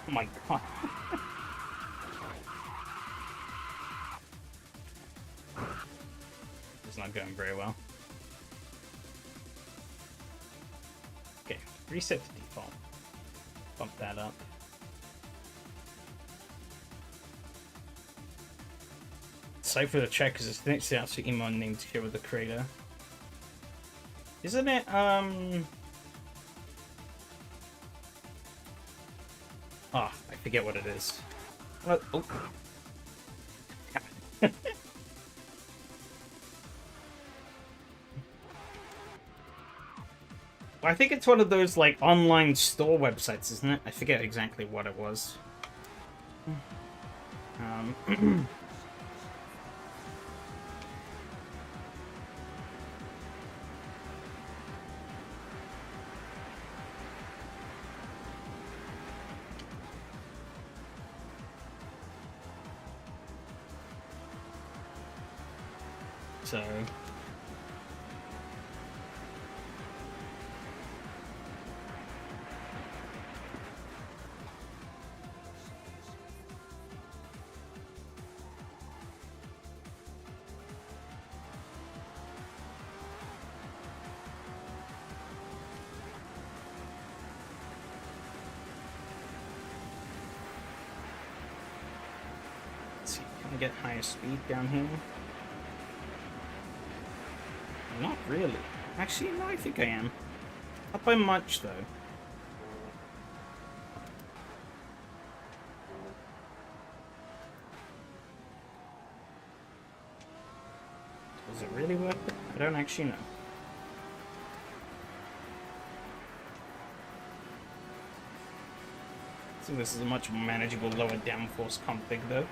Oh my god. It's not going very well. Okay, reset to default. Bump that up. Cipher the check because it's next to the email name to share with the creator. Isn't it, Oh, I forget what it is. Oh. Well, I think it's one of those, like, online store websites, isn't it? I forget exactly what it was. So let's see, can I get higher speed down here? Not really. Actually, no, I think I am. Not by much, though. Is it really worth it? I don't actually know. So this is a much more manageable lower downforce config, though.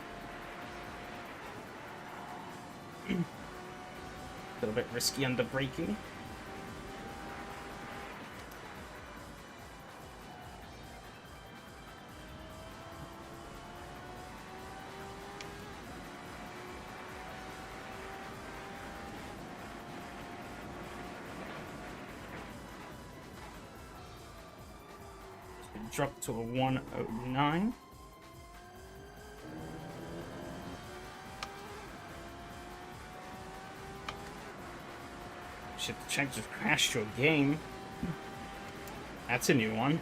A little bit risky under braking. Drop to a 109. Shit, the check just crashed your game. That's a new one.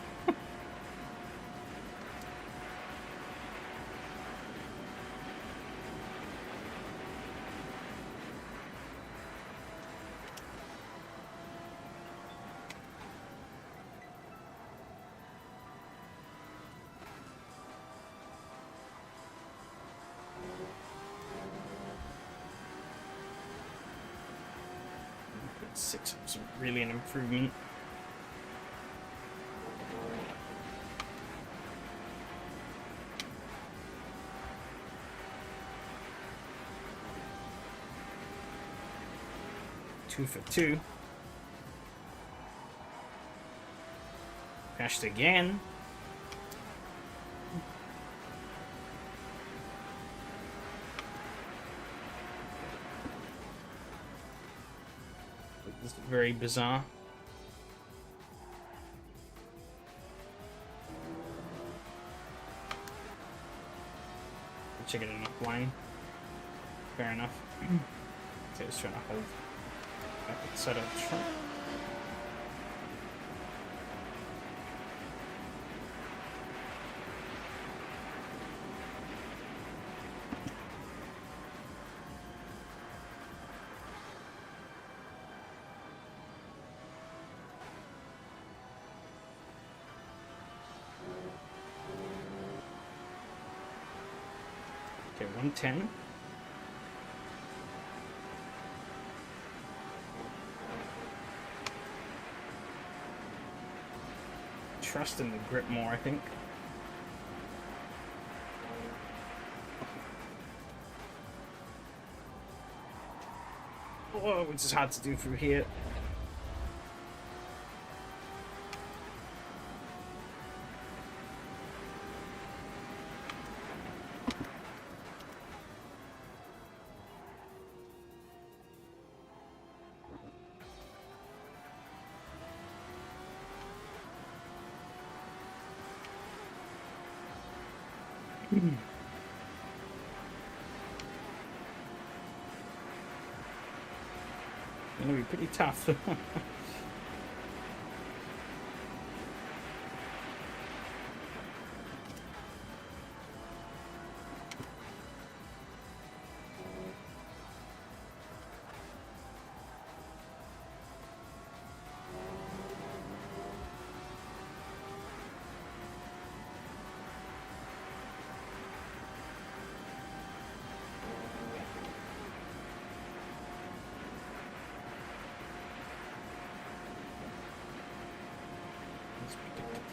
Six was really an improvement. Two for two. Crashed again. This is very bizarre. Check it enough line. Fair enough. So I was trying to hold back the side of the truck. Okay, 110. Trust in the grip more, I think. Oh, which is hard to do through here. Gonna be pretty tough.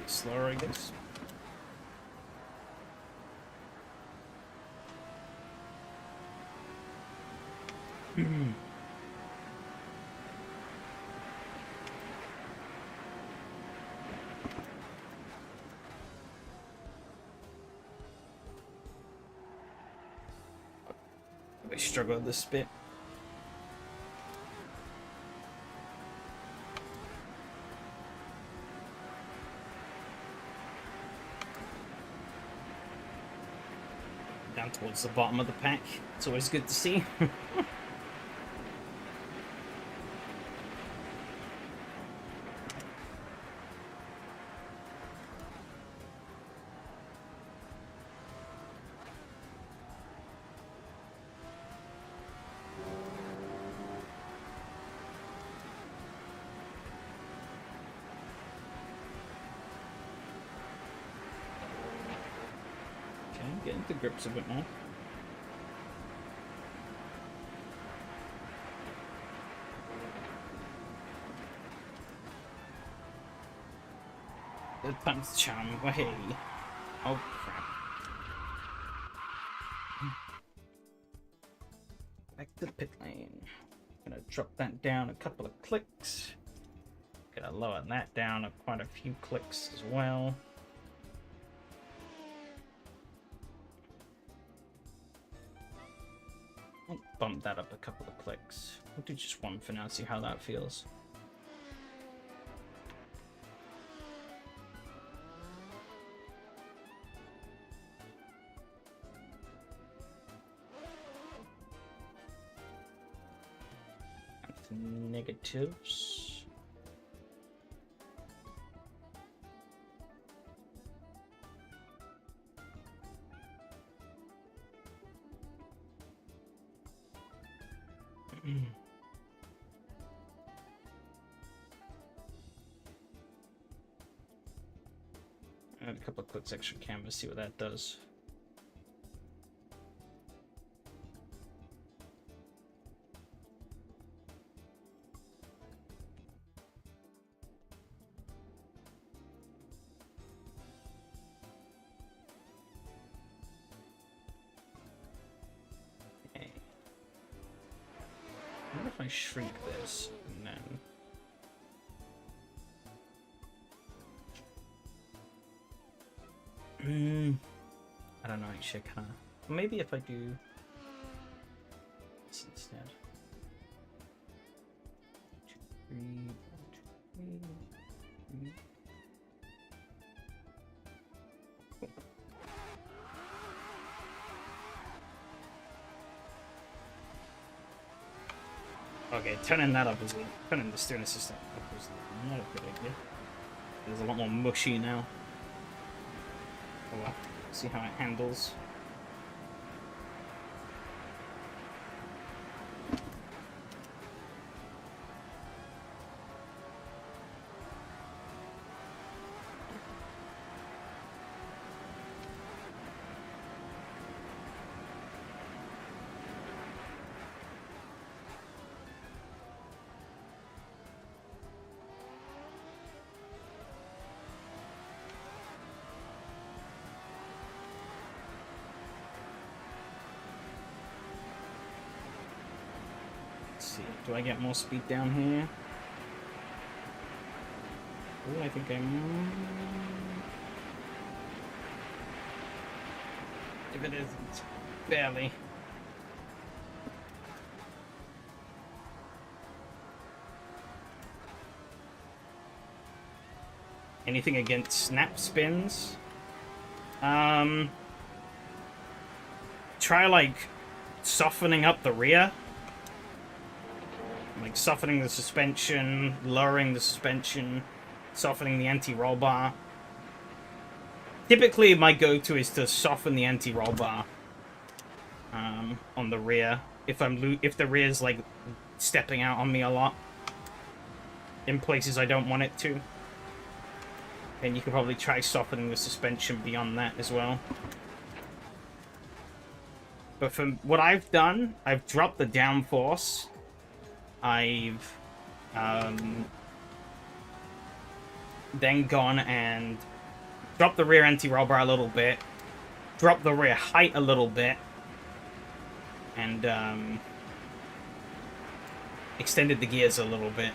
Slower, I guess. I struggle with this bit. Down towards the bottom of the pack. It's always good to see. Getting the grips a bit more. Good times charm. Well, hey. Oh crap. Back to the pit lane. Gonna drop that down a couple of clicks. Gonna lower that down quite a few clicks as well. I'll bump that up a couple of clicks. We'll do just one for now, see how that feels. Negatives. Add a couple of clicks extra canvas, see what that does. Okay. I wonder if I shrink this and then. I don't know, actually, kind of. Maybe if I do this instead. 2, 3, 1, 2, 3, 3. Okay, turning that up turning the steering system up is not a good idea. It's a lot more mushy now. Oh well, see how it handles. Do I get more speed down here? Oh, I think I'm... If it isn't, barely. Anything against snap spins? Try like softening up the rear. Like softening the suspension, lowering the suspension, softening the anti-roll bar. Typically, my go-to is to soften the anti-roll bar on the rear if the rear is like stepping out on me a lot in places I don't want it to. And you can probably try softening the suspension beyond that as well. But from what I've done, I've dropped the downforce. I've then gone and dropped the rear anti-roll bar a little bit, dropped the rear height a little bit, and extended the gears a little bit.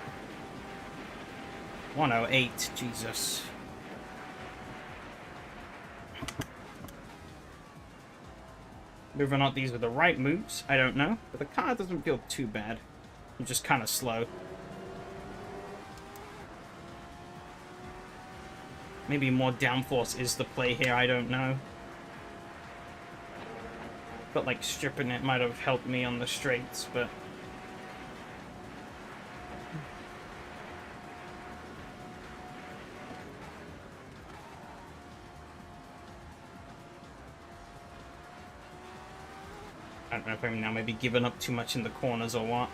108, Jesus. Whether or not these were the right moves, I don't know. But the car doesn't feel too bad. I'm just kind of slow. Maybe more downforce is the play here, I don't know. Felt like stripping it might have helped me on the straights, but... I don't know if I'm now maybe giving up too much in the corners or what.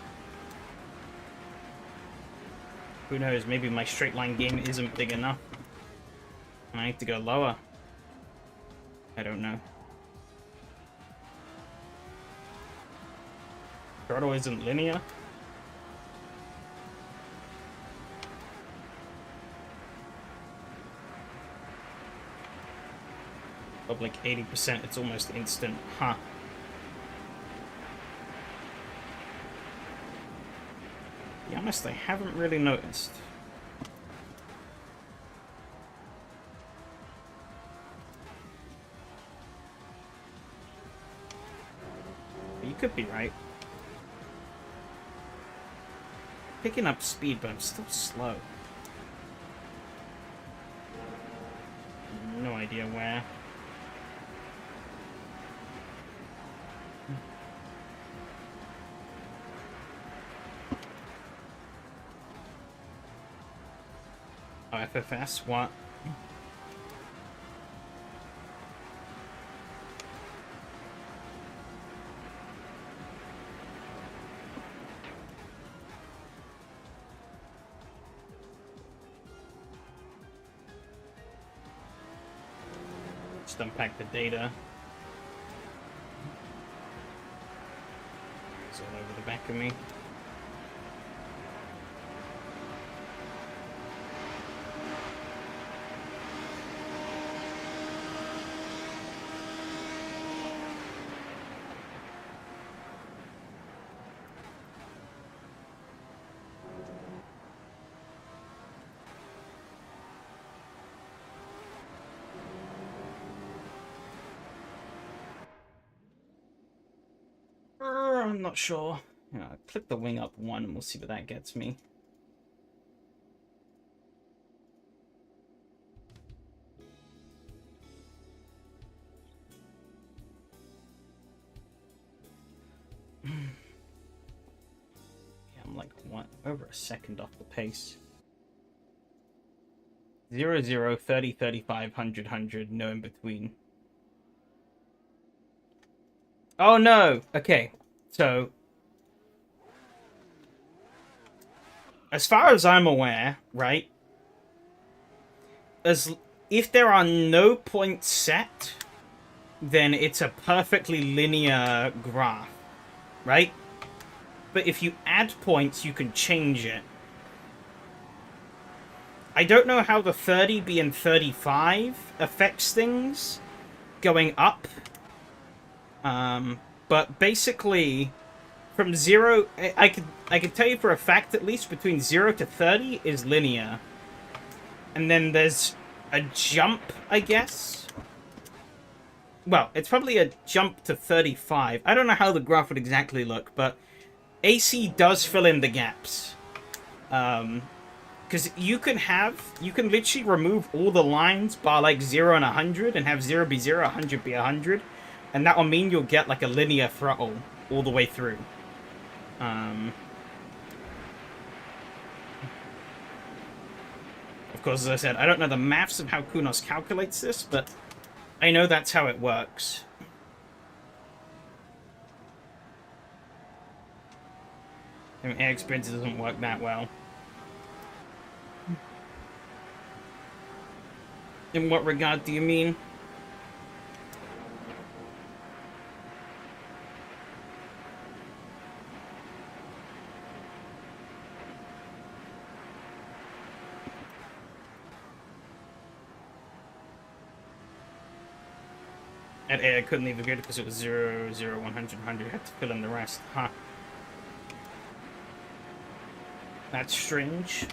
Who knows, maybe my straight line game isn't big enough. I need to go lower. I don't know. Throttle isn't linear. Up like 80%, it's almost instant. Huh. To be honest, I haven't really noticed. But you could be right. Picking up speed, but I'm still slow. No idea where. Oh, FFS? What? Just unpack the data. It's all over the back of me. I'm not sure. Click the wing up one and we'll see what that gets me. Yeah, I'm like over a second off the pace. 0, 0, 30, 35, 100, 100, no in between. Oh no! Okay, so... as far as I'm aware, right? If there are no points set, then it's a perfectly linear graph, right? But if you add points, you can change it. I don't know how the 30 being 35 affects things going up. But basically, from 0, I could tell you for a fact at least between 0 to 30 is linear. And then there's a jump, I guess. Well, it's probably a jump to 35. I don't know how the graph would exactly look, but AC does fill in the gaps. Because you can literally remove all the lines by like 0 and 100 and have 0 be 0, 100 be 100. And that will mean you'll get like a linear throttle all the way through. Of course, as I said, I don't know the maths of how Kunos calculates this, but I know that's how it works. I mean, air experience doesn't work that well. In what regard do you mean? At A, I couldn't leave the grid because it was 0, 0, 100, 100. I had to fill in the rest. Huh. That's strange.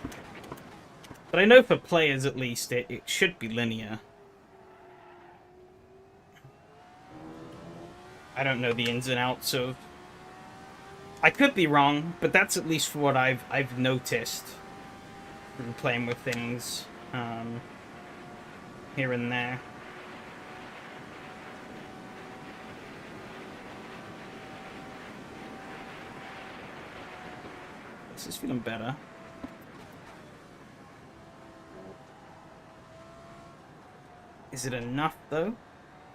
But I know for players, at least, it should be linear. I don't know the ins and outs of... I could be wrong, but that's at least for what I've noticed from playing with things here and there. This is feeling better. Is it enough, though?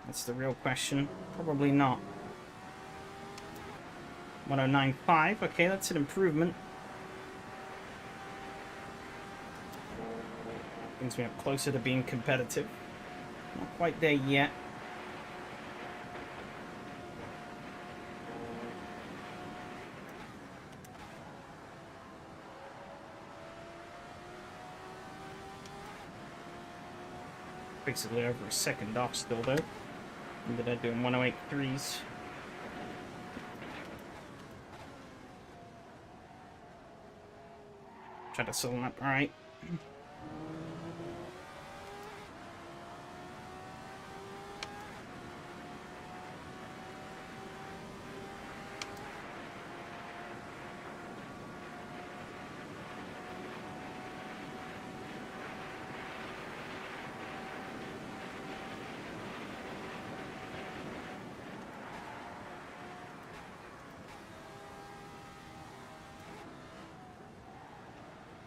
That's the real question. Probably not. 1095. Okay, that's an improvement. Brings me up closer to being competitive. Not quite there yet. Basically over a second off still, though. Ended up doing 108.3s. Try to settle up right.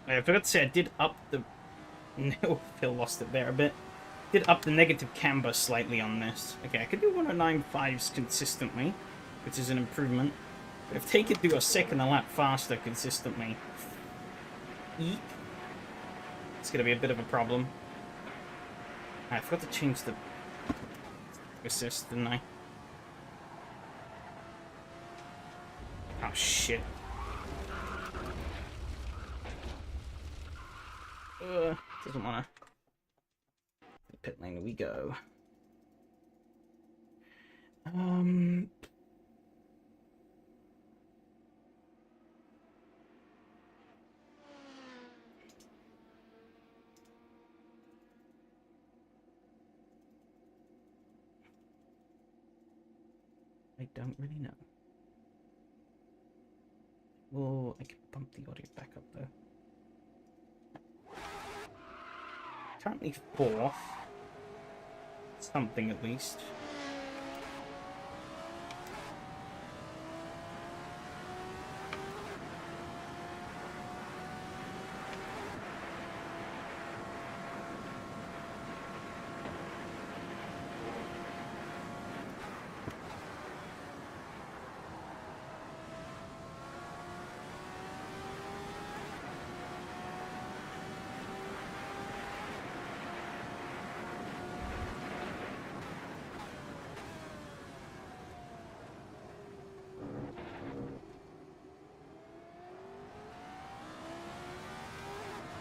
I forgot to say I did up the... No, Phil lost it there a bit. Did up the negative camber slightly on this. Okay, I could do 109.5s consistently, which is an improvement. But if Take it do a second a lap faster consistently, eek, it's going to be a bit of a problem. I forgot to change the assist, didn't I? Oh, shit. Doesn't wanna. Pit lane we go. I don't really know. Well, I can bump the audio back up though. Currently fourth. Something at least.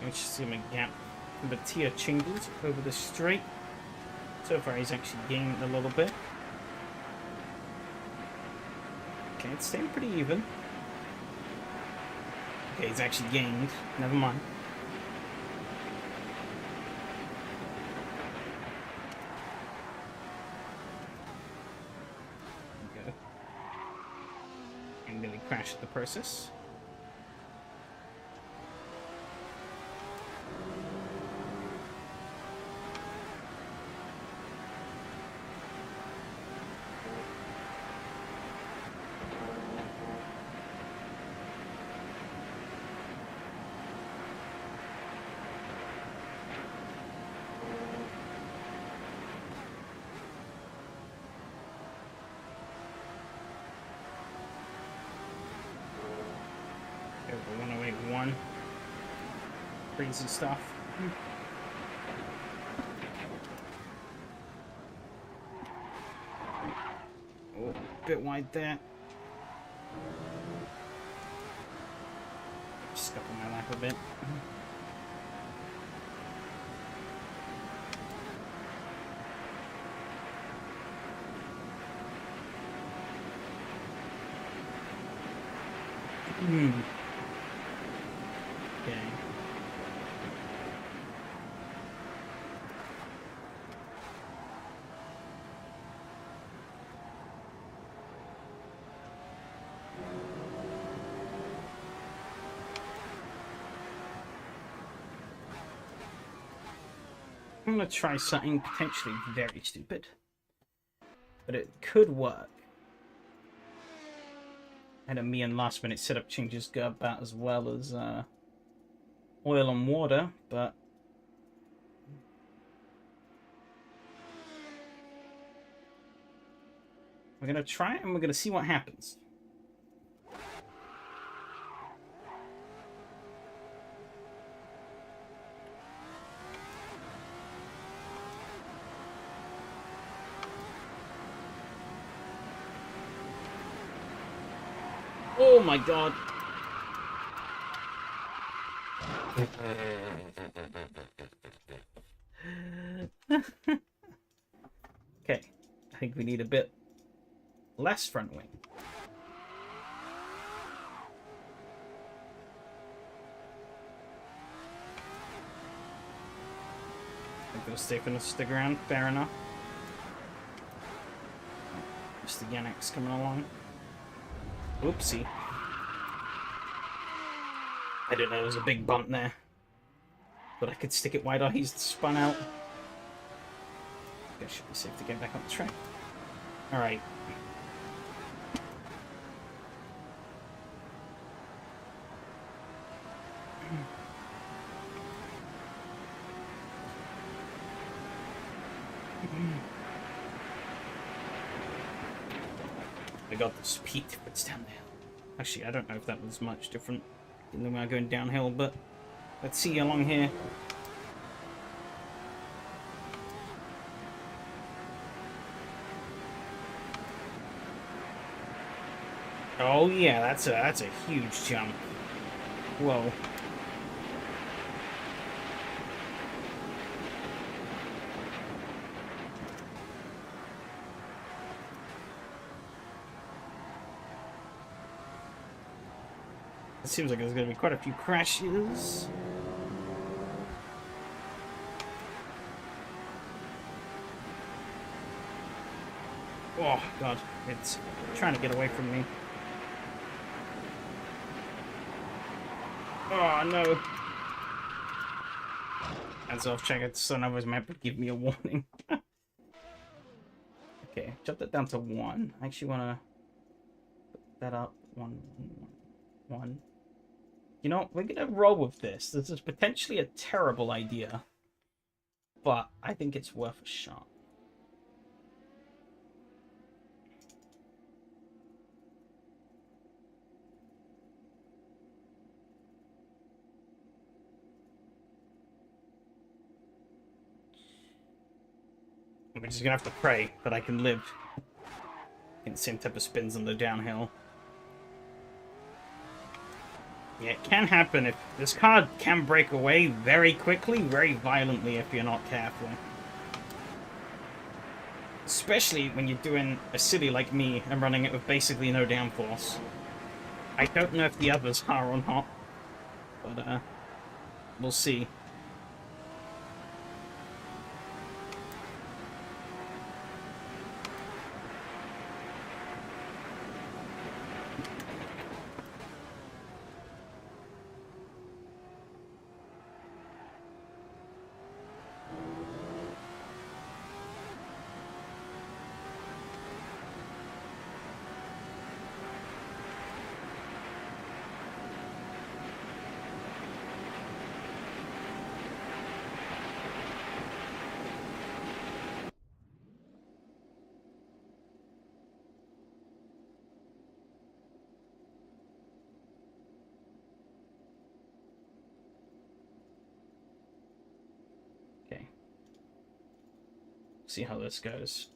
We should see him a gap from Batia Chingles over the straight. So far he's actually gained a little bit. Okay, it's staying pretty even. Okay, he's actually gained. Never mind. There we go. And nearly crashed the process. Over 1081. Crazy stuff. Oh, a bit wide there. Just up on my lap a bit. Okay. I'm gonna try something potentially very stupid, but it could work. And a me and last minute setup changes go about as well as oil and water, but we're gonna try it and we're gonna see what happens. Oh my god. Okay, I think we need a bit less front wing. I'm gonna stay for the ground, fair enough. Just the Yannick's coming along. Oopsie. I didn't know there was a big bump there. But I could stick it wider, he's spun out. I should be safe to get back on the track. Alright. I got the speed difference down there. Actually, I don't know if that was much different than when I was going downhill, but let's see along here. Oh yeah, that's a huge jump. Whoa. It seems like there's going to be quite a few crashes. Oh, God. It's trying to get away from me. Oh, no. As off, check it. So now his map would give me a warning. Okay, jump that down to 1. I actually want to put that up. 1. You know, we're going to roll with this. This is potentially a terrible idea, but I think it's worth a shot. We're just going to have to pray that I can live in the same type of spins on the downhill. Yeah, it can happen. If this card can break away very quickly, very violently if you're not careful. Especially when you're doing a silly like me and running it with basically no downforce. I don't know if the others are or not, but we'll see. See how this goes.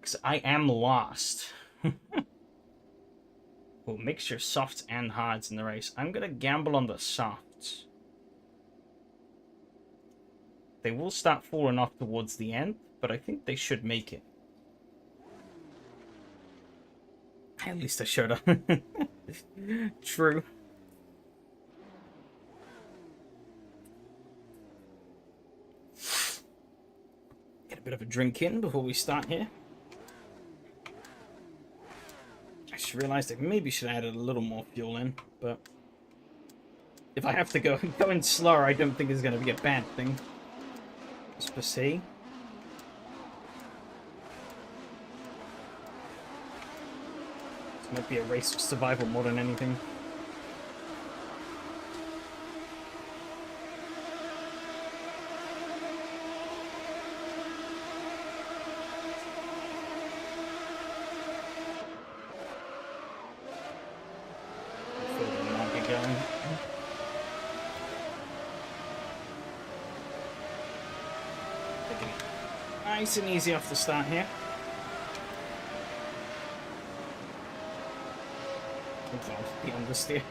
Because I am lost. We'll mixture softs and hards in the race. I'm going to gamble on the softs. They will start falling off towards the end, but I think they should make it. At least I showed up. True. Get a bit of a drink in before we start here. I just realized I maybe should have added a little more fuel in, but if I have to go in slower, I don't think it's going to be a bad thing. Just per se. This might be a race of survival more than anything. Nice and easy off the start here. The understeer.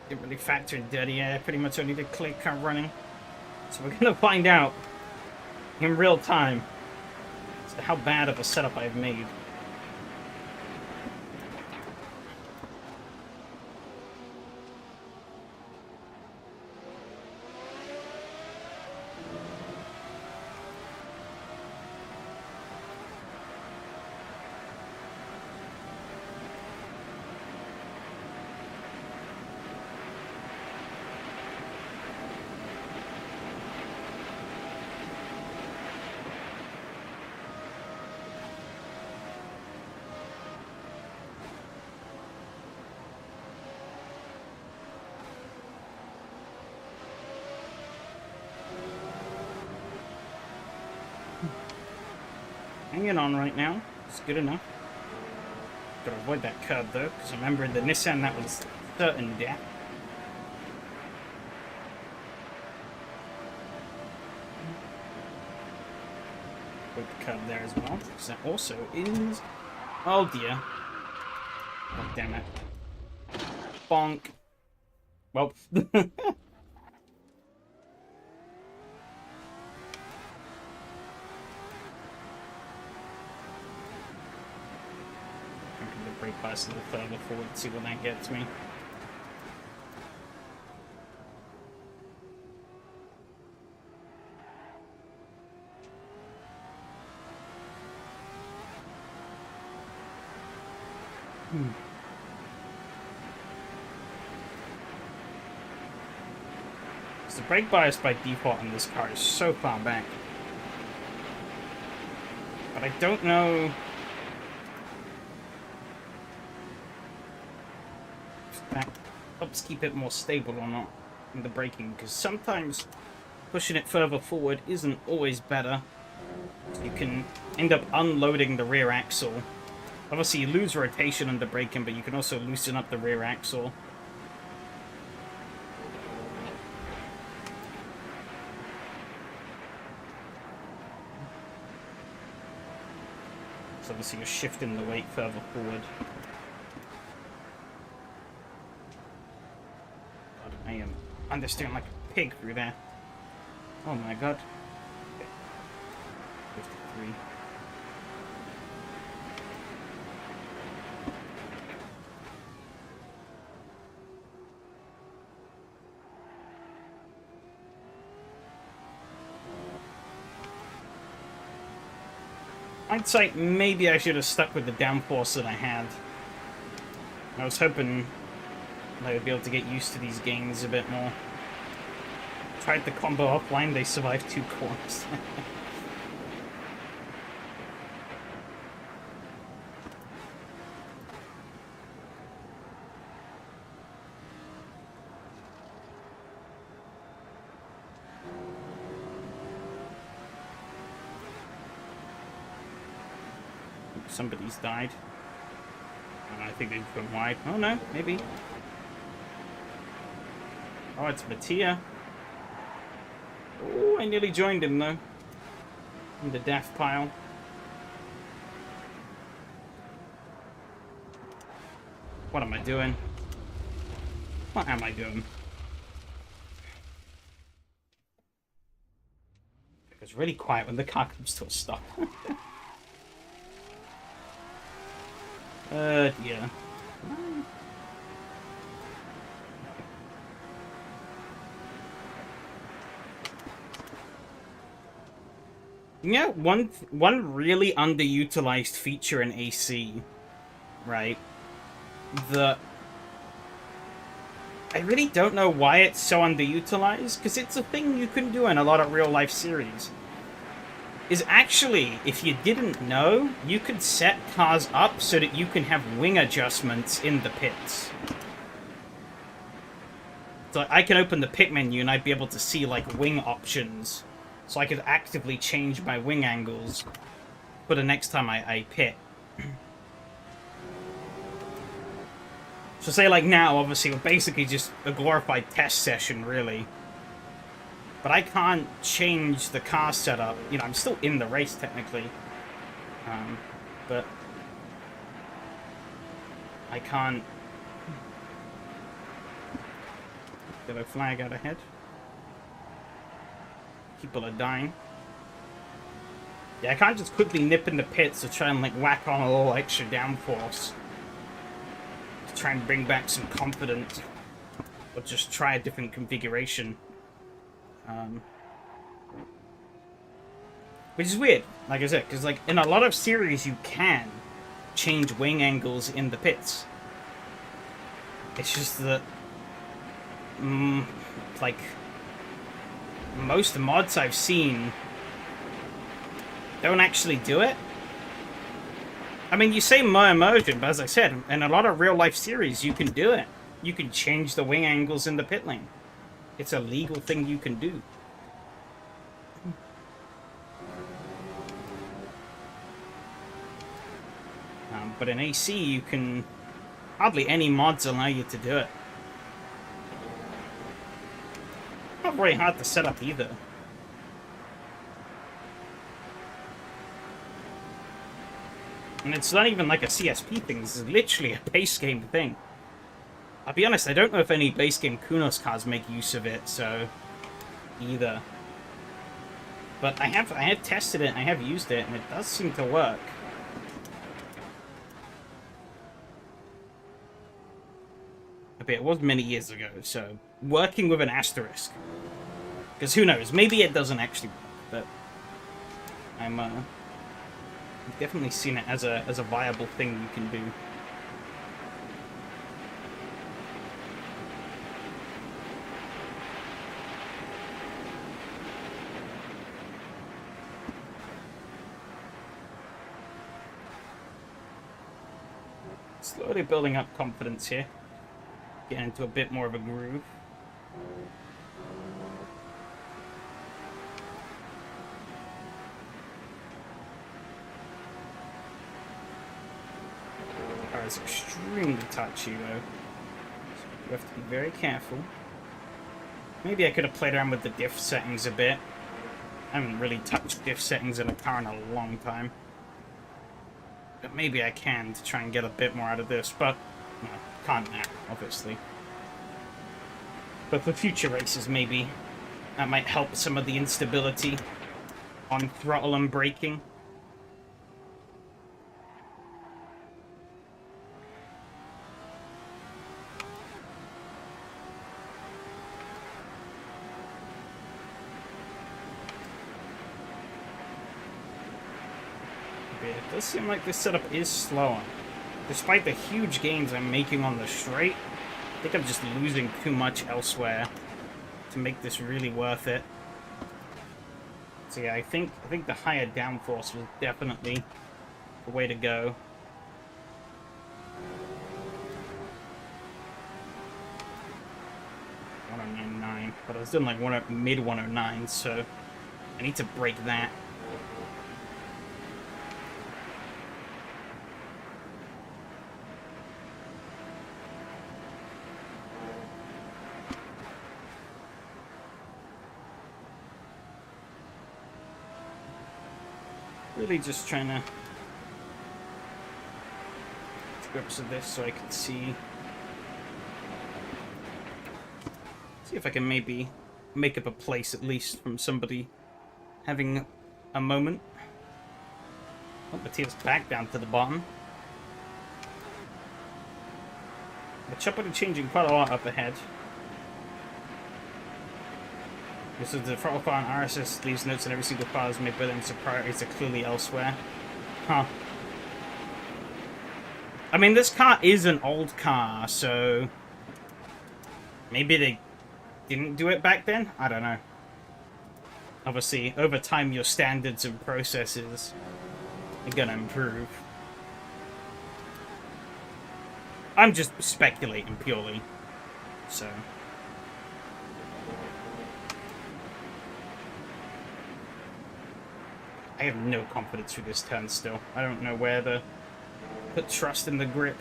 Didn't really factor in dirty air, pretty much only did clear cut running. So we're gonna find out in real time as to how bad of a setup I've made. Hanging on right now. It's good enough. Gotta avoid that curb though, because remember in the Nissan that was certain death. Avoid the curb there as well, because that also is... Oh dear. Oh damn it. Bonk. Well... brake bias a little further forward, see what that gets me. So the brake bias by default in this car is so far back. But I don't know... that helps keep it more stable or not in the braking, because sometimes pushing it further forward isn't always better. So you can end up unloading the rear axle. Obviously you lose rotation under braking, but you can also loosen up the rear axle. So obviously you're shifting the weight further forward. I am understeering like a pig through there. Oh my god. Okay. 53. Hindsight, maybe I should have stuck with the downforce that I had. I was hoping I would be able to get used to these gains a bit more. Tried the combo offline, they survived 2 corners. Somebody's died. I think they've gone wide. Oh no, maybe. Oh, it's Mattia. Oh, I nearly joined him, though. In the death pile. What am I doing? What am I doing? It was really quiet when the car comes to a stop. Yeah. Yeah, one really underutilized feature in AC, right? I really don't know why it's so underutilized, because it's a thing you can do in a lot of real-life series. is actually, if you didn't know, you could set cars up so that you can have wing adjustments in the pits. So I can open the pit menu and I'd be able to see like wing options. So I could actively change my wing angles for the next time I pit. So say like now, obviously, we're basically just a glorified test session, really. But I can't change the car setup. You know, I'm still in the race, technically. But I can't... Yellow flag out ahead. People are dying. Yeah, I can't just quickly nip in the pits to try and, like, whack on a little extra downforce. To try and bring back some confidence. Or just try a different configuration. Which is weird, like I said, because like in a lot of series you can change wing angles in the pits. It's just that, like, most mods I've seen don't actually do it. I mean, you say more immersion, but as I said, in a lot of real-life series you can do it. You can change the wing angles in the pit lane. It's a legal thing you can do. But in AC, you can... Hardly any mods allow you to do it. Not very hard to set up either. And it's not even like a CSP thing. This is literally a base game thing. I'll be honest, I don't know if any base game Kunos cards make use of it, so... either. But I have tested it, I have used it, and it does seem to work. Okay, it was many years ago, so... working with an asterisk. Because who knows, maybe it doesn't actually work, but... I've definitely seen it as a viable thing you can do. Slowly building up confidence here. Getting into a bit more of a groove. Car is extremely touchy though. So you have to be very careful. Maybe I could have played around with the diff settings a bit. I haven't really touched diff settings in a car in a long time. But maybe I can to try and get a bit more out of this, but no, can't now, obviously. But for future races, maybe that might help some of the instability on throttle and braking. It does seem like this setup is slower. Despite the huge gains I'm making on the straight, I think I'm just losing too much elsewhere to make this really worth it. So yeah, I think the higher downforce was definitely the way to go. .109.9, but I was doing like mid 109, so I need to break that. Really just trying to get grips of this so I can see if I can maybe make up a place at least from somebody having a moment. Oh, Matthias back down to the bottom. The chopper is changing quite a lot up ahead. This is the throttle car and RSS leaves notes on every single car is made by them, so priorities are clearly elsewhere. Huh. I mean, this car is an old car, so maybe they didn't do it back then? I don't know. Obviously, over time, your standards and processes are gonna improve. I'm just speculating purely, so... I have no confidence through this turn still. I don't know where to put trust in the grip.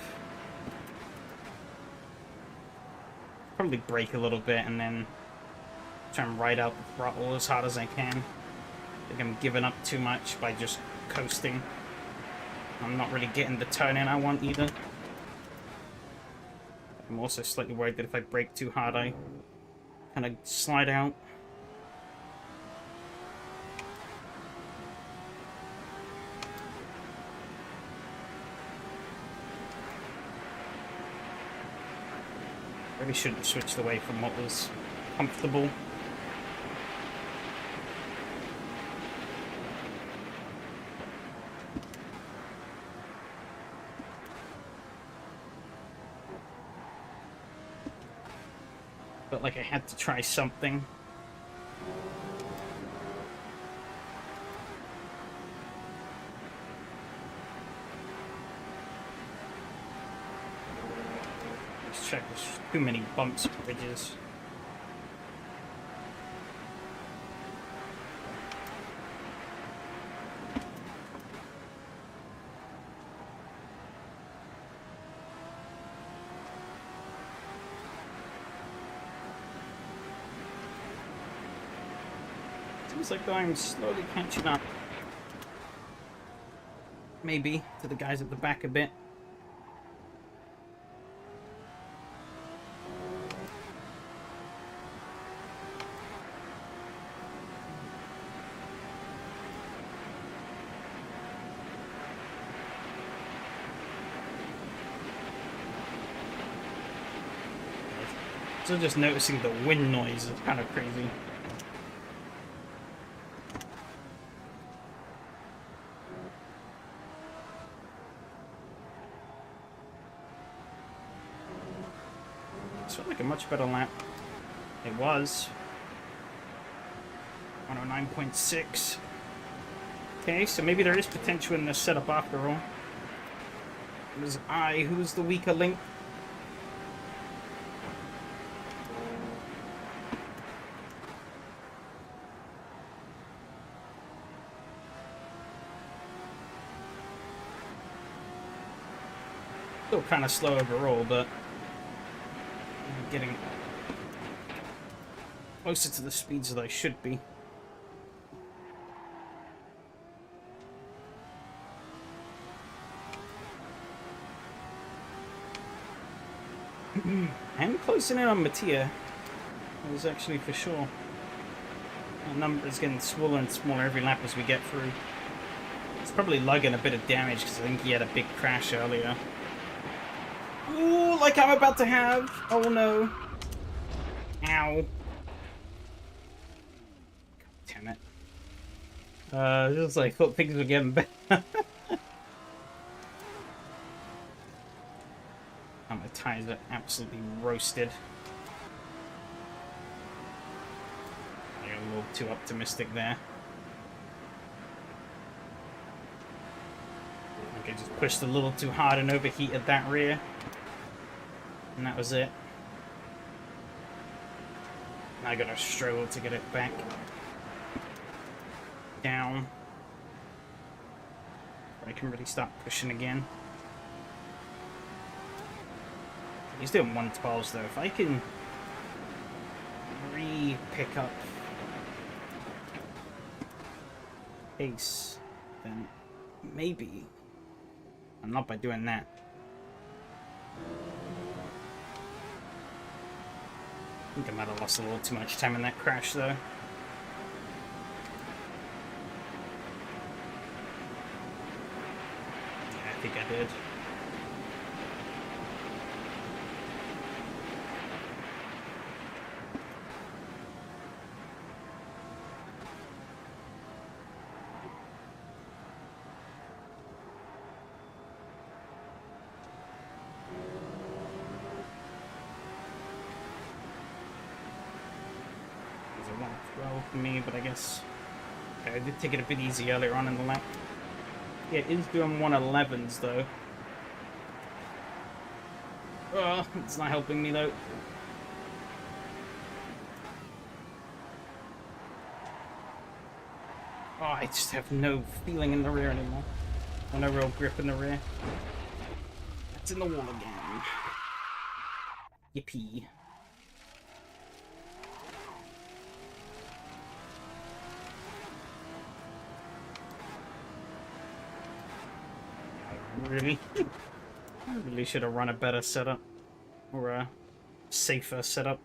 Probably brake a little bit and then try and ride out the throttle as hard as I can. I think I'm giving up too much by just coasting. I'm not really getting the turn in I want either. I'm also slightly worried that if I brake too hard, I kind of slide out. Really shouldn't have switched away from what was comfortable. Felt like I had to try something. Let's check, there's too many bumps and bridges. Seems like I'm slowly catching up. Maybe to the guys at the back a bit. So just noticing the wind noise is kind of crazy. This felt like a much better lap. It was. 109.6. Okay, so maybe there is potential in this setup after all. It was I who was the weaker link. Still kind of slow overall, but I'm getting closer to the speeds that I should be. I'm closing in on Mattia. That was actually for sure. That number is getting smaller and smaller every lap as we get through. It's probably lugging a bit of damage because I think he had a big crash earlier. Ooh, like I'm about to have. Oh no. Ow. God damn it. Just like thought things were getting better. Oh, my tires are absolutely roasted. I got a little too optimistic there. I think I just pushed a little too hard and overheated that rear. And that was it. Now I gotta struggle to get it back down. I can really start pushing again. He's doing 112s though. If I can pick up pace, then maybe. And not by doing that. I think I might have lost a little too much time in that crash though. Yeah, I think I did. Well for me, but I guess Okay, I did take it a bit easy earlier on in the lap. Yeah, it is doing 111s though. Oh, it's not helping me though. Oh, I just have no feeling in the rear anymore. No real grip in the rear. That's in the wall again. Yippee. Really? I really should have run a better setup. Or a safer setup.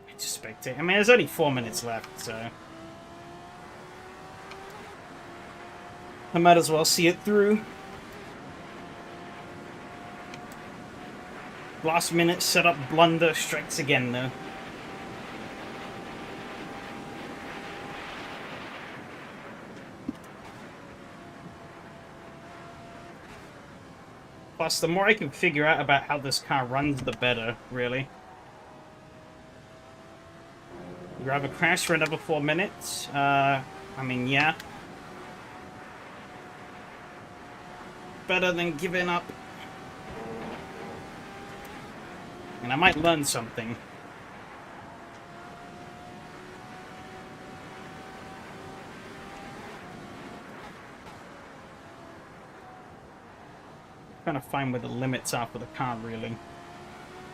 I just spectate. I mean, there's only 4 minutes left, so I might as well see it through. Last minute setup blunder strikes again, though. Plus, the more I can figure out about how this car runs, the better, really. You rather crash for another 4 minutes? I mean, yeah. Better than giving up. And I might learn something. Trying to find where the limits are for the car, really.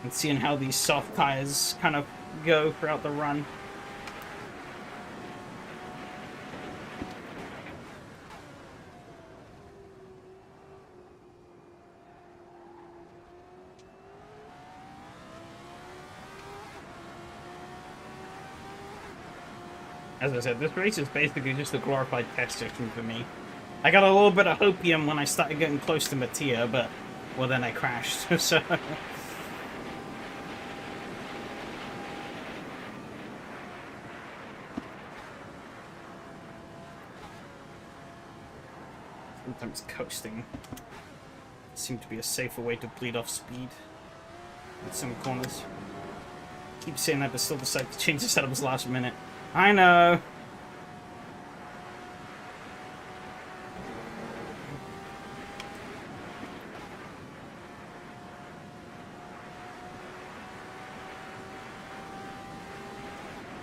And seeing how these soft tires kind of go throughout the run. As I said, this race is basically just a glorified test session for me. I got a little bit of hopium when I started getting close to Mattia, but, well, then I crashed, so... Sometimes coasting seems to be a safer way to bleed off speed in some corners. Keep saying that, but still decide to change the setups last minute. I know!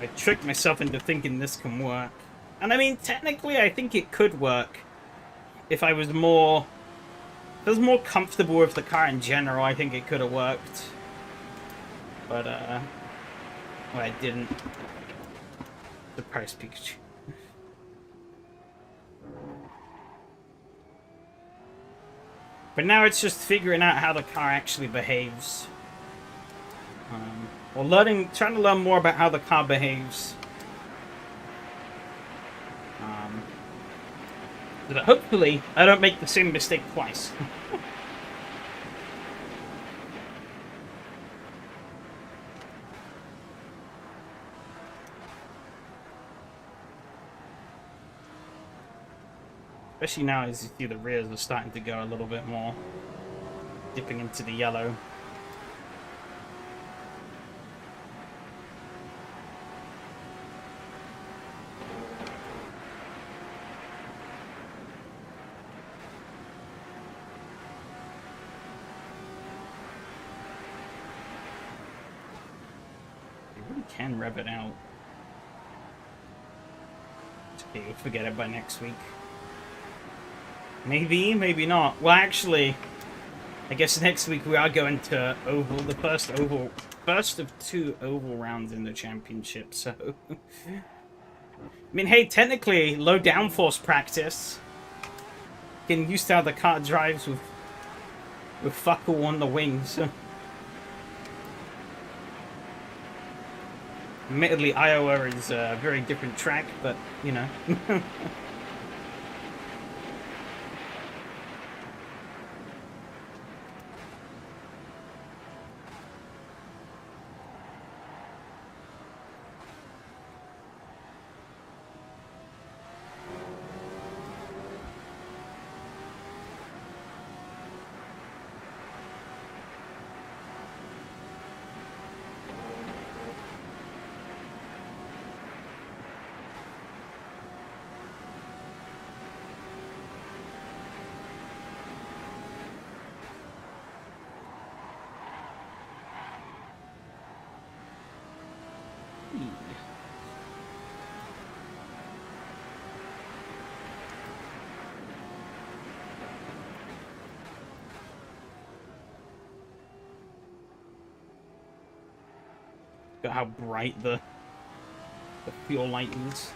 I tricked myself into thinking this can work. And I mean, technically I think it could work. If I was more comfortable with the car in general, I think it could have worked. But, well, I didn't. Surprise Pikachu. But now it's just figuring out how the car actually behaves. Or trying to learn more about how the car behaves. So that hopefully I don't make the same mistake twice. Especially now as you see the rears are starting to go a little bit more. Dipping into the yellow. Can rev it out. Okay, we'll forget it by next week. Maybe, maybe not. Well, actually, I guess next week we are going to Oval, the first of 2 Oval rounds in the championship, so... I mean, hey, technically, low downforce practice. Getting used to how the car drives with fuck all on the wings. Admittedly, Iowa is a very different track, but, you know. Got how bright the fuel light is.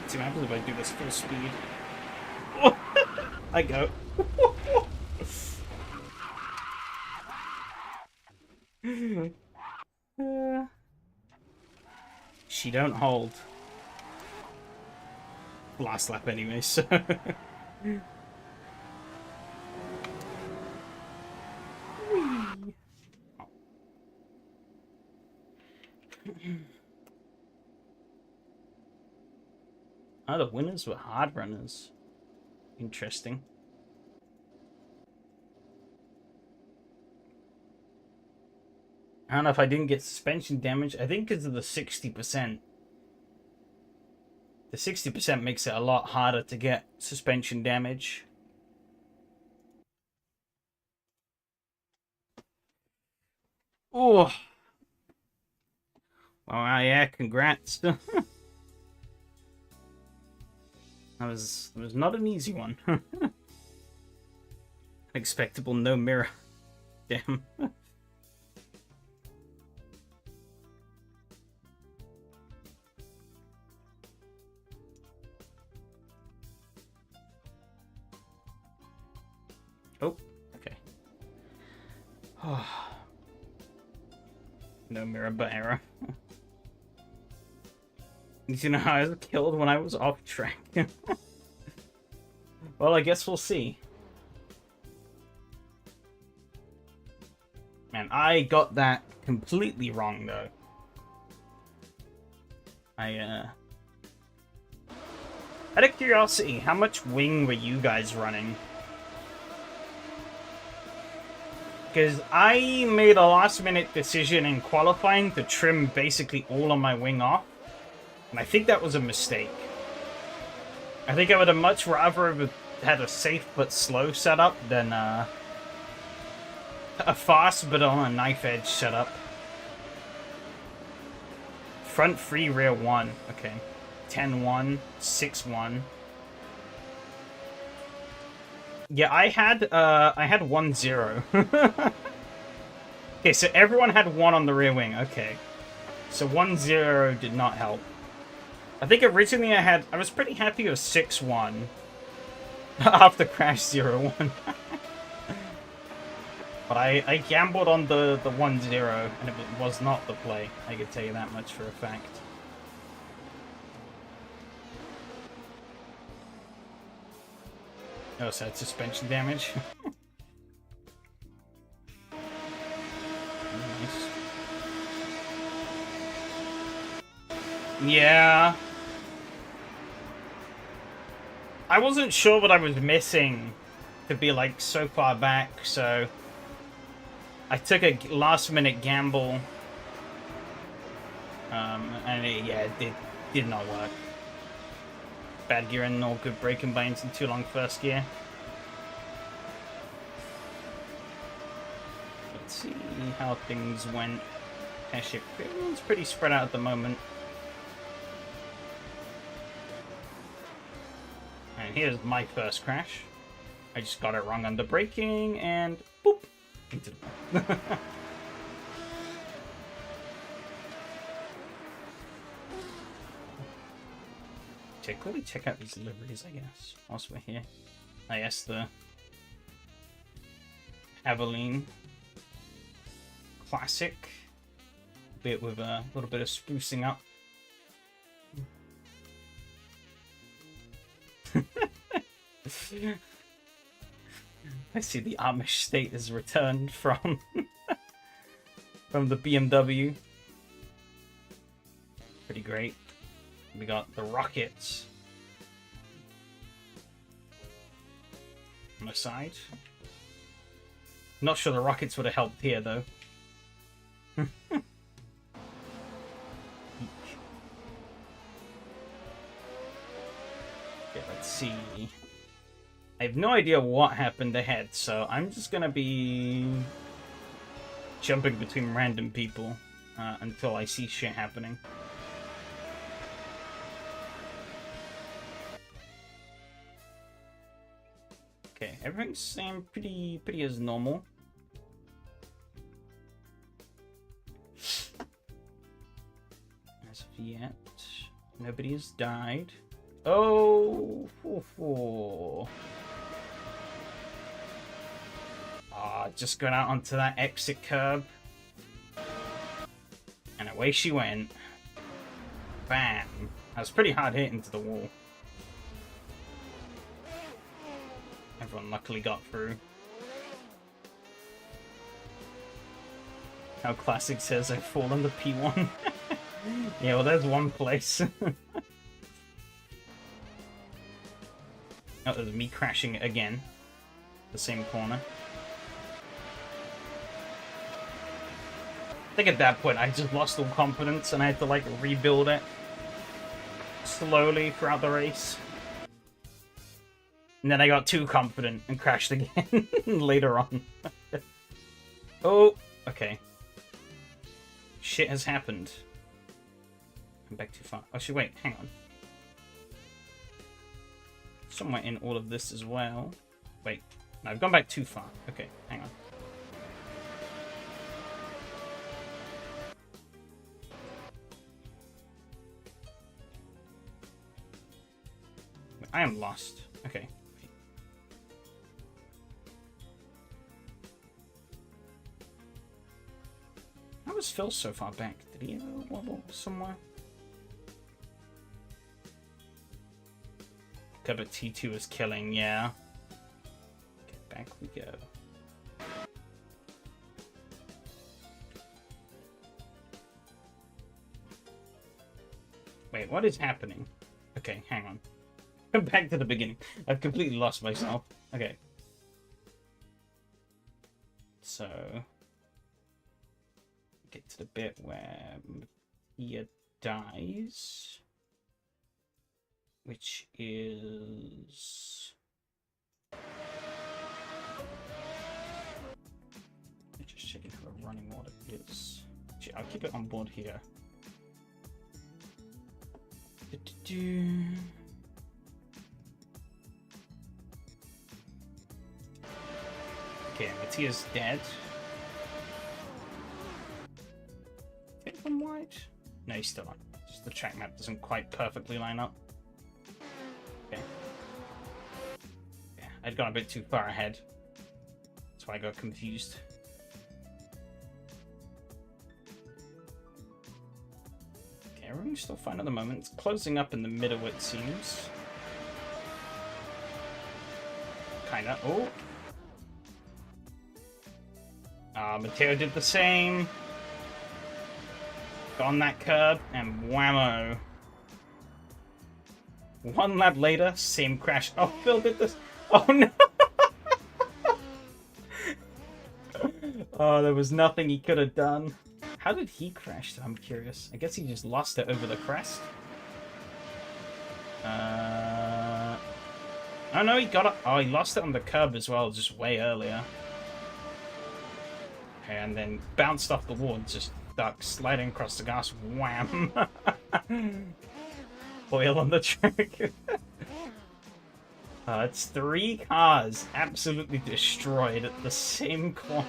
See what happens if I do this full speed. I go. She don't hold. Last lap anyway, so... Oh, the winners were hard runners. Interesting. I don't know if I didn't get suspension damage. I think because of the 60%. The 60% makes it a lot harder to get suspension damage. Oh. Well, yeah, congrats. That was not an easy one. Unexpectable, no mirror. Damn. Oh, okay. No mirror but error. You know how I was killed when I was off track? Well, I guess we'll see. Man, I got that completely wrong, though. Out of curiosity, how much wing were you guys running? Because I made a last-minute decision in qualifying to trim basically all of my wing off. And I think that was a mistake. I think I would have much rather have had a safe but slow setup than a fast but on a knife edge setup. Front 3, rear 1. Okay. 10-1, 6-1. Yeah, I had 1-0. Okay, so everyone had 1 on the rear wing. Okay. So 1-0 did not help. I think originally I was pretty happy with 6-1 after crash 0-1. But I gambled on the 1-0 and it was not the play. I can tell you that much for a fact. Oh, so that's suspension damage. Nice. Yeah. I wasn't sure what I was missing to be like so far back, so I took a last-minute gamble, and it did not work. Bad gear and no good braking binds in too long first gear. Let's see how things went. Airship, everyone's pretty spread out at the moment. And here's my first crash. I just got it wrong on the braking and boop into the wall. Quickly check out these liveries, I guess, whilst we're here. I guess the Aveline Classic, bit with a little bit of sprucing up. I see the Amish state is returned from from the BMW. Pretty great. We got the rockets on the side. Not sure the rockets would have helped here, though. Okay, let's see. I have no idea what happened ahead, so I'm just gonna be jumping between random people. until I see shit happening. Okay, everything's staying pretty as normal. As of yet, nobody has died. Oh, just got out onto that exit curb. And away she went. Bam. That was pretty hard hit into the wall. Everyone luckily got through. How Classic says I fall on the P1. Yeah, well, there's one place. Oh, there's me crashing again. The same corner. I think at that point I just lost all confidence and I had to like rebuild it slowly throughout the race. And then I got too confident and crashed again later on. Oh, okay. Shit has happened. I'm back too far. Actually, wait, hang on. Somewhere in all of this as well. Wait, no, I've gone back too far. Okay, hang on. I am lost. Okay. How was Phil so far back? Did he ever wobble somewhere? Okay, but T2 is killing, yeah. Okay, back we go. Wait, what is happening? Okay, hang on. Back to the beginning. I've completely lost myself. Okay. So... get to the bit where Mattia dies. Which is... just checking how the running order is. Actually, I'll keep it on board here. Okay, Mattia's dead. Hit from wide? No, he's still on. Just the track map doesn't quite perfectly line up. Okay. Yeah, I'd gone a bit too far ahead. That's why I got confused. Okay, everything's still fine at the moment. It's closing up in the middle, it seems. Kinda. Oh! Matteo did the same. Got on that curb, and whammo. One lap later, same crash. Oh, Phil did this. Oh no! Oh, there was nothing he could have done. How did he crash? I'm curious. I guess he just lost it over the crest. Oh no, he got it. Oh, he lost it on the curb as well, just way earlier. And then bounced off the wall and just stuck sliding across the gas. Wham! Oil on the track. It's 3 cars absolutely destroyed at the same corner.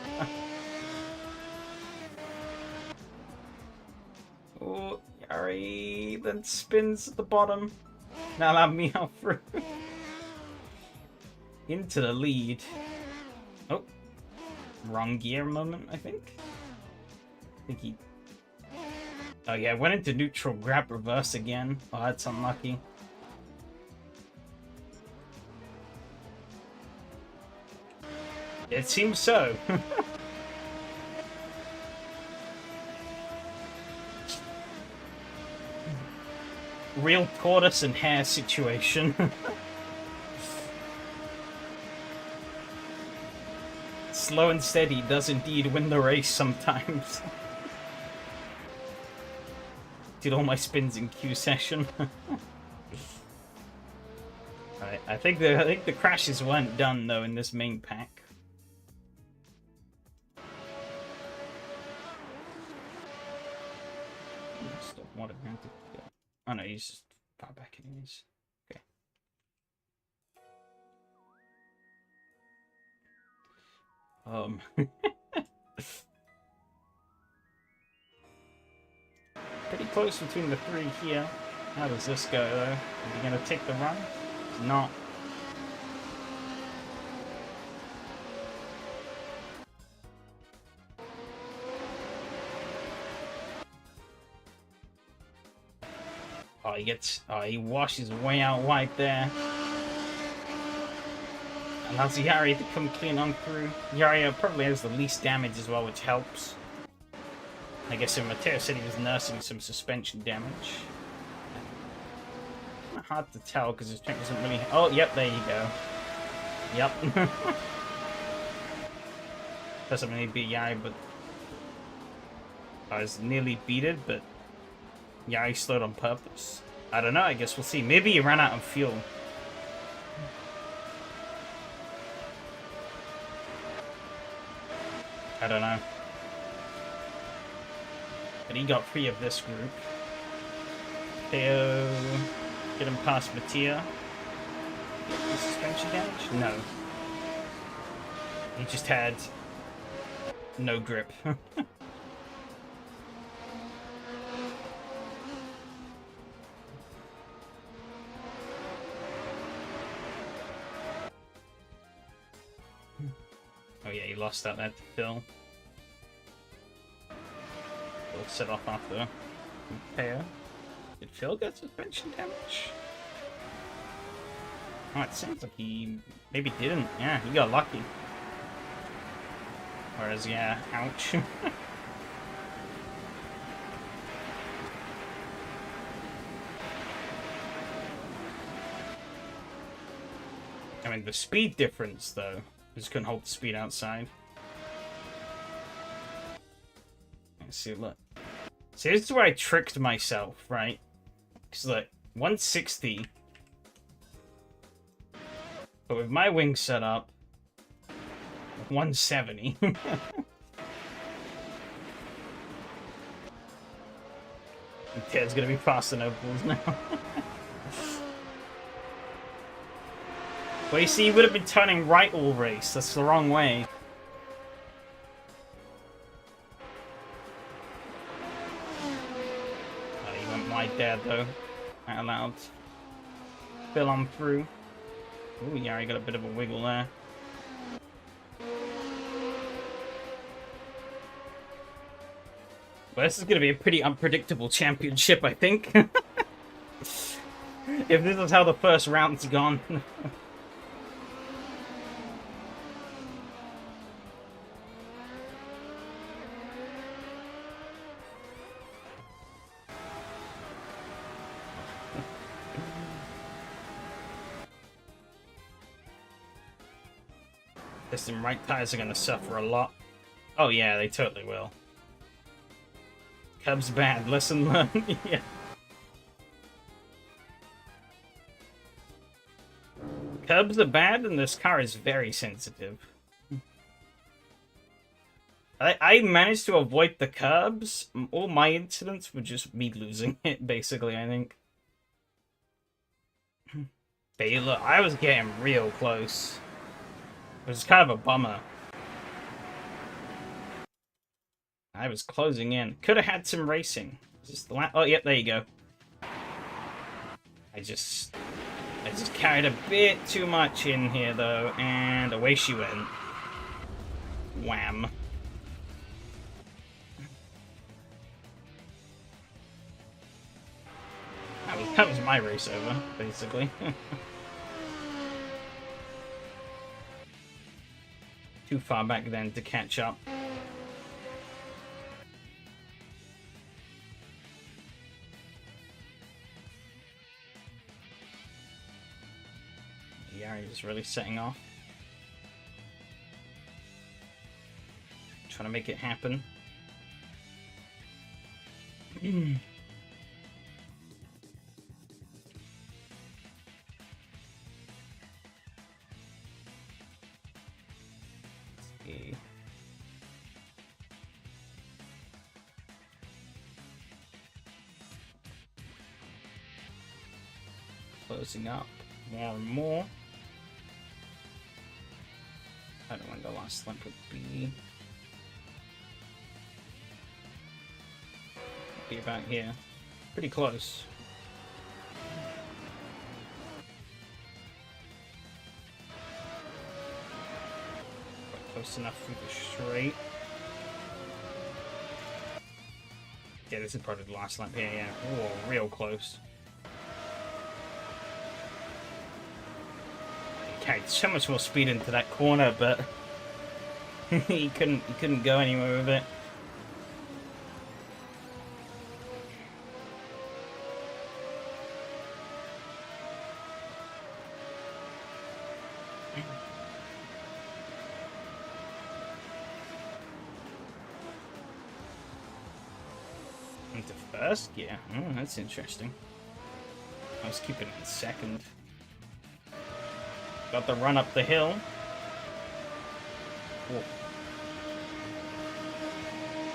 Oh, Yari then spins at the bottom. Now allow me out through. Into the lead. Oh. Wrong gear moment, I think. He... oh yeah, went into neutral, grab reverse again. Oh, that's unlucky. It seems so. Real tortoise and hare situation. Slow and steady does indeed win the race sometimes. Did all my spins in Q session. Alright, I think the crashes weren't done though in this main pack. what it meant to go. Oh no, he's just far back anyways. Okay. Pretty close between the three here. How does this go though? Is he gonna take the run? He's not. Oh, he washes way out wide there. Allows Yari to come clean on through. Yari probably has the least damage as well, which helps. I guess in Mateo said he was nursing some suspension damage. Hard to tell because his tank doesn't really. Oh, yep, there you go. Yep. Doesn't really beat Yari, but I was nearly beaten, but Yari slowed on purpose. I don't know. I guess we'll see. Maybe he ran out of fuel. I don't know. But he got free of this group. Theo, get him past Mattia. Suspension damage? No. He just had no grip. Oh yeah, he lost that there to Phil. Phil set off after Theo. Did Phil get suspension damage? Oh, it seems like he maybe didn't. Yeah, he got lucky. Whereas, yeah, ouch. I mean, the speed difference, though. Just couldn't hold the speed outside. Let's see, look. See, this is where I tricked myself, right? Because, like, 160. But with my wings set up, 170. Ted's gonna be faster than Opals now. Well, you see, he would have been turning right all race. That's the wrong way. Oh, he went wide there, though. That allowed Phil on through. Ooh, yeah, he got a bit of a wiggle there. Well, this is going to be a pretty unpredictable championship, I think. If this is how the first round's gone. Listen, right tires are going to suffer a lot. Oh yeah, they totally will. Cubs bad, lesson learned. Yeah. Cubs are bad and this car is very sensitive. I managed to avoid the curbs. All my incidents were just me losing it, basically, I think. But look, I was getting real close. It was kind of a bummer. I was closing in. Could have had some racing. Just the oh, yep, there you go. I just carried a bit too much in here, though, and away she went. Wham. That was my race over, basically. Too far back then to catch up. Yari is really setting off. Trying to make it happen. closing up more and more. I don't know when the last lap would be. Be about here. Pretty close. Quite close enough through the straight. Yeah, this is probably the last lap here, yeah. Oh, real close. He carried so much more speed into that corner, but he couldn't go anywhere with it. Into first gear. Oh, that's interesting. I was keeping it in second. Got the run up the hill. Whoa.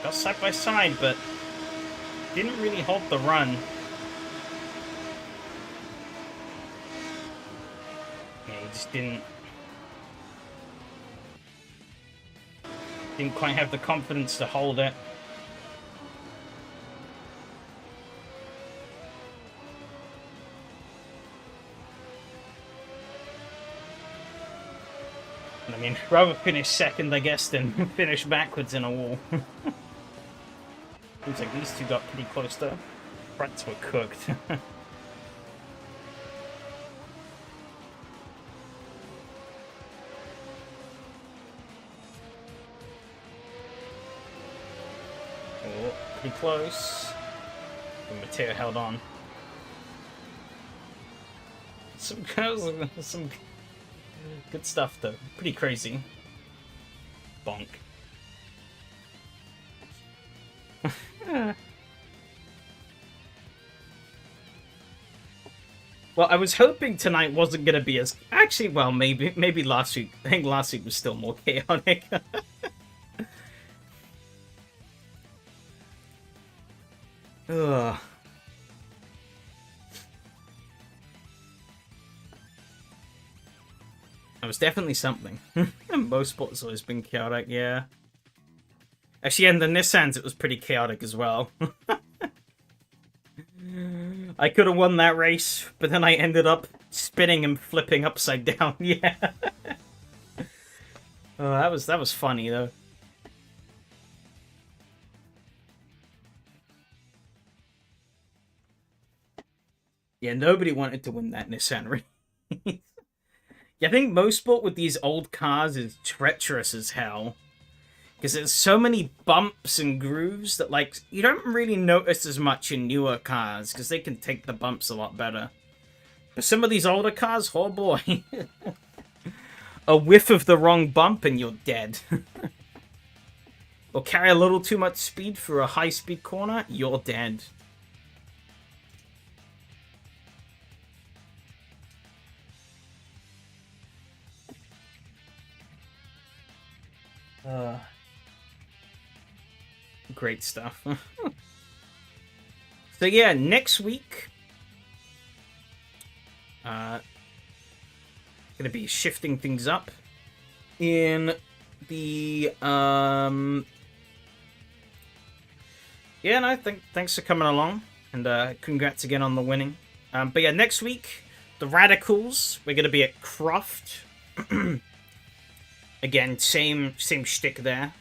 Got side by side, but didn't really hold the run. Yeah, he just didn't quite have the confidence to hold it. I mean, rather finish second, I guess, than finish backwards in a wall. Looks like these two got pretty close, though. Frets were cooked. Oh, pretty close. And Matteo held on. Some good stuff, though. Pretty crazy. Bonk. Well, I was hoping tonight wasn't going to be as... Actually, well, maybe last week. I think last week was still more chaotic. Ugh. It was definitely something. Most spots have always been chaotic, yeah. Actually, in the Nissans, it was pretty chaotic as well. I could have won that race, but then I ended up spinning and flipping upside down. Yeah. Oh, that was funny though. Yeah, nobody wanted to win that Nissan race. Yeah, I think most sport with these old cars is treacherous as hell. Because there's so many bumps and grooves that, like, you don't really notice as much in newer cars, because they can take the bumps a lot better. But some of these older cars, oh boy. A whiff of the wrong bump and you're dead. Or carry a little too much speed for a high-speed corner, you're dead. Great stuff. So yeah, next week, gonna be shifting things up in the yeah, no, thanks for coming along, and congrats again on the winning. But yeah, next week, the Radicals, we're gonna be at Croft. Again, same shtick there.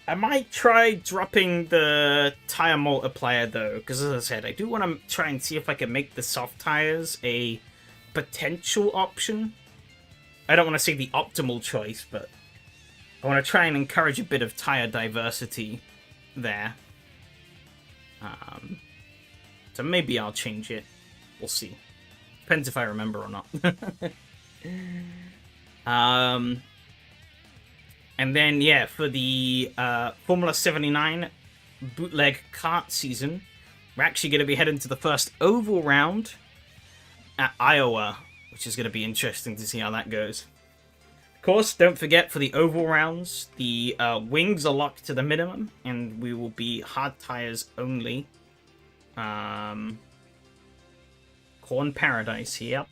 I might try dropping the tire multiplier, though, because as I said, I do want to try and see if I can make the soft tires a potential option. I don't want to say the optimal choice, but I want to try and encourage a bit of tire diversity there. So maybe I'll change it. We'll see. Depends if I remember or not. And then, yeah, for the Formula 79 bootleg kart season, we're actually going to be heading to the first oval round at Iowa, which is going to be interesting to see how that goes. Of course, don't forget, for the oval rounds, the wings are locked to the minimum, and we will be hard tires only. Corn Paradise here.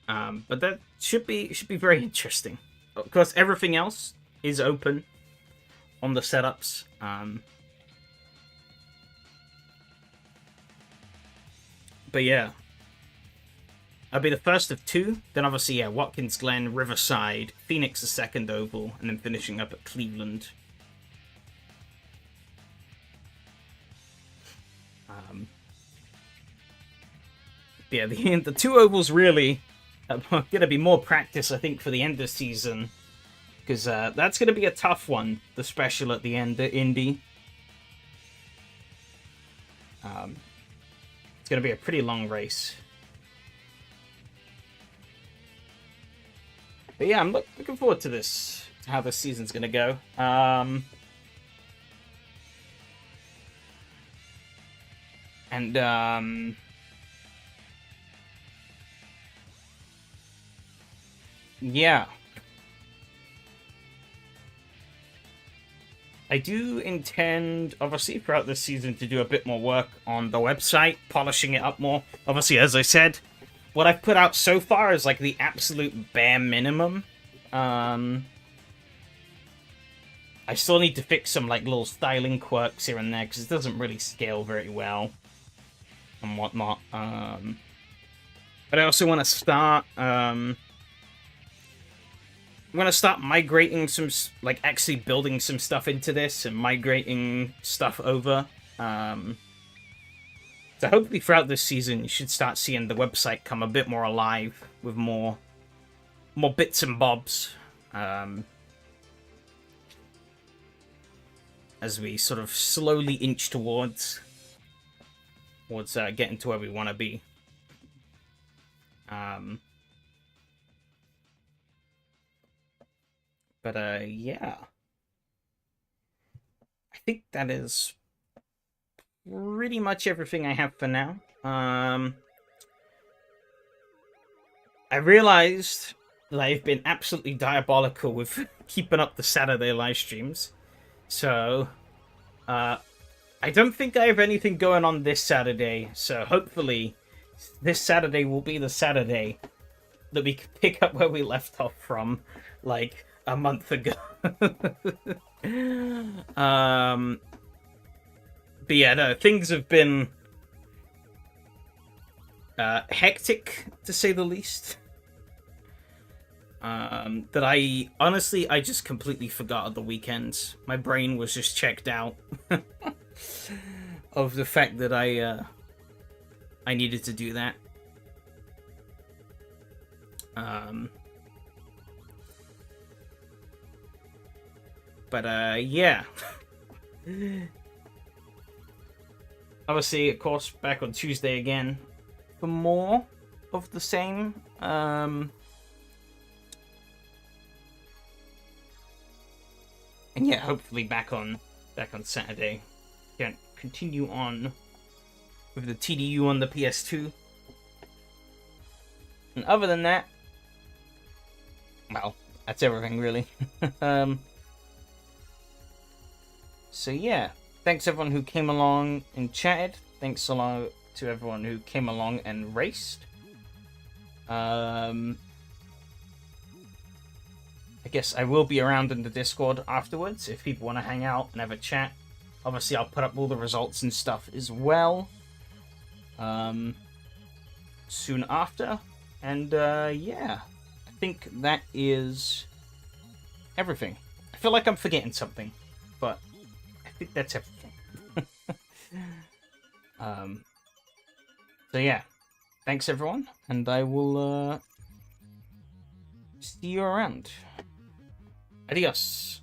But that should be very interesting. Of course, everything else is open on the setups. But yeah, I'll be the first of 2. Then obviously, yeah, Watkins Glen, Riverside, Phoenix the second oval, and then finishing up at Cleveland. Yeah, the 2 ovals really are going to be more practice, I think, for the end of the season. Because that's going to be a tough one, the special at the end of Indy. It's going to be a pretty long race. But yeah, I'm looking forward to this, to how this season's going to go. Yeah. I do intend, obviously, throughout this season to do a bit more work on the website, polishing it up more. Obviously, as I said, what I've put out so far is like the absolute bare minimum. I still need to fix some like little styling quirks here and there because it doesn't really scale very well and whatnot. But I also want to start. I'm going to start migrating some, like, actually building some stuff into this and migrating stuff over. So hopefully throughout this season, you should start seeing the website come a bit more alive with more bits and bobs. As we sort of slowly inch towards getting to where we want to be. But, yeah. I think that is pretty much everything I have for now. I realized that I've been absolutely diabolical with keeping up the Saturday live streams. So, I don't think I have anything going on this Saturday. So, hopefully, this Saturday will be the Saturday that we can pick up where we left off from, like, a month ago. But yeah, no, things have been hectic, to say the least. That I just completely forgot at the weekend. My brain was just checked out of the fact that I needed to do that. But yeah. Obviously, of course, back on Tuesday again for more of the same. And yeah, hopefully back on Saturday. Can continue on with the TDU on the PS2. And other than that, well, that's everything really. So yeah, thanks everyone who came along and chatted. Thanks a lot to everyone who came along and raced. I guess I will be around in the Discord afterwards if people want to hang out and have a chat. Obviously, I'll put up all the results and stuff as well soon after. And yeah, I think that is everything. I feel like I'm forgetting something, but I think that's everything. So yeah, thanks everyone, and I will see you around. Adios.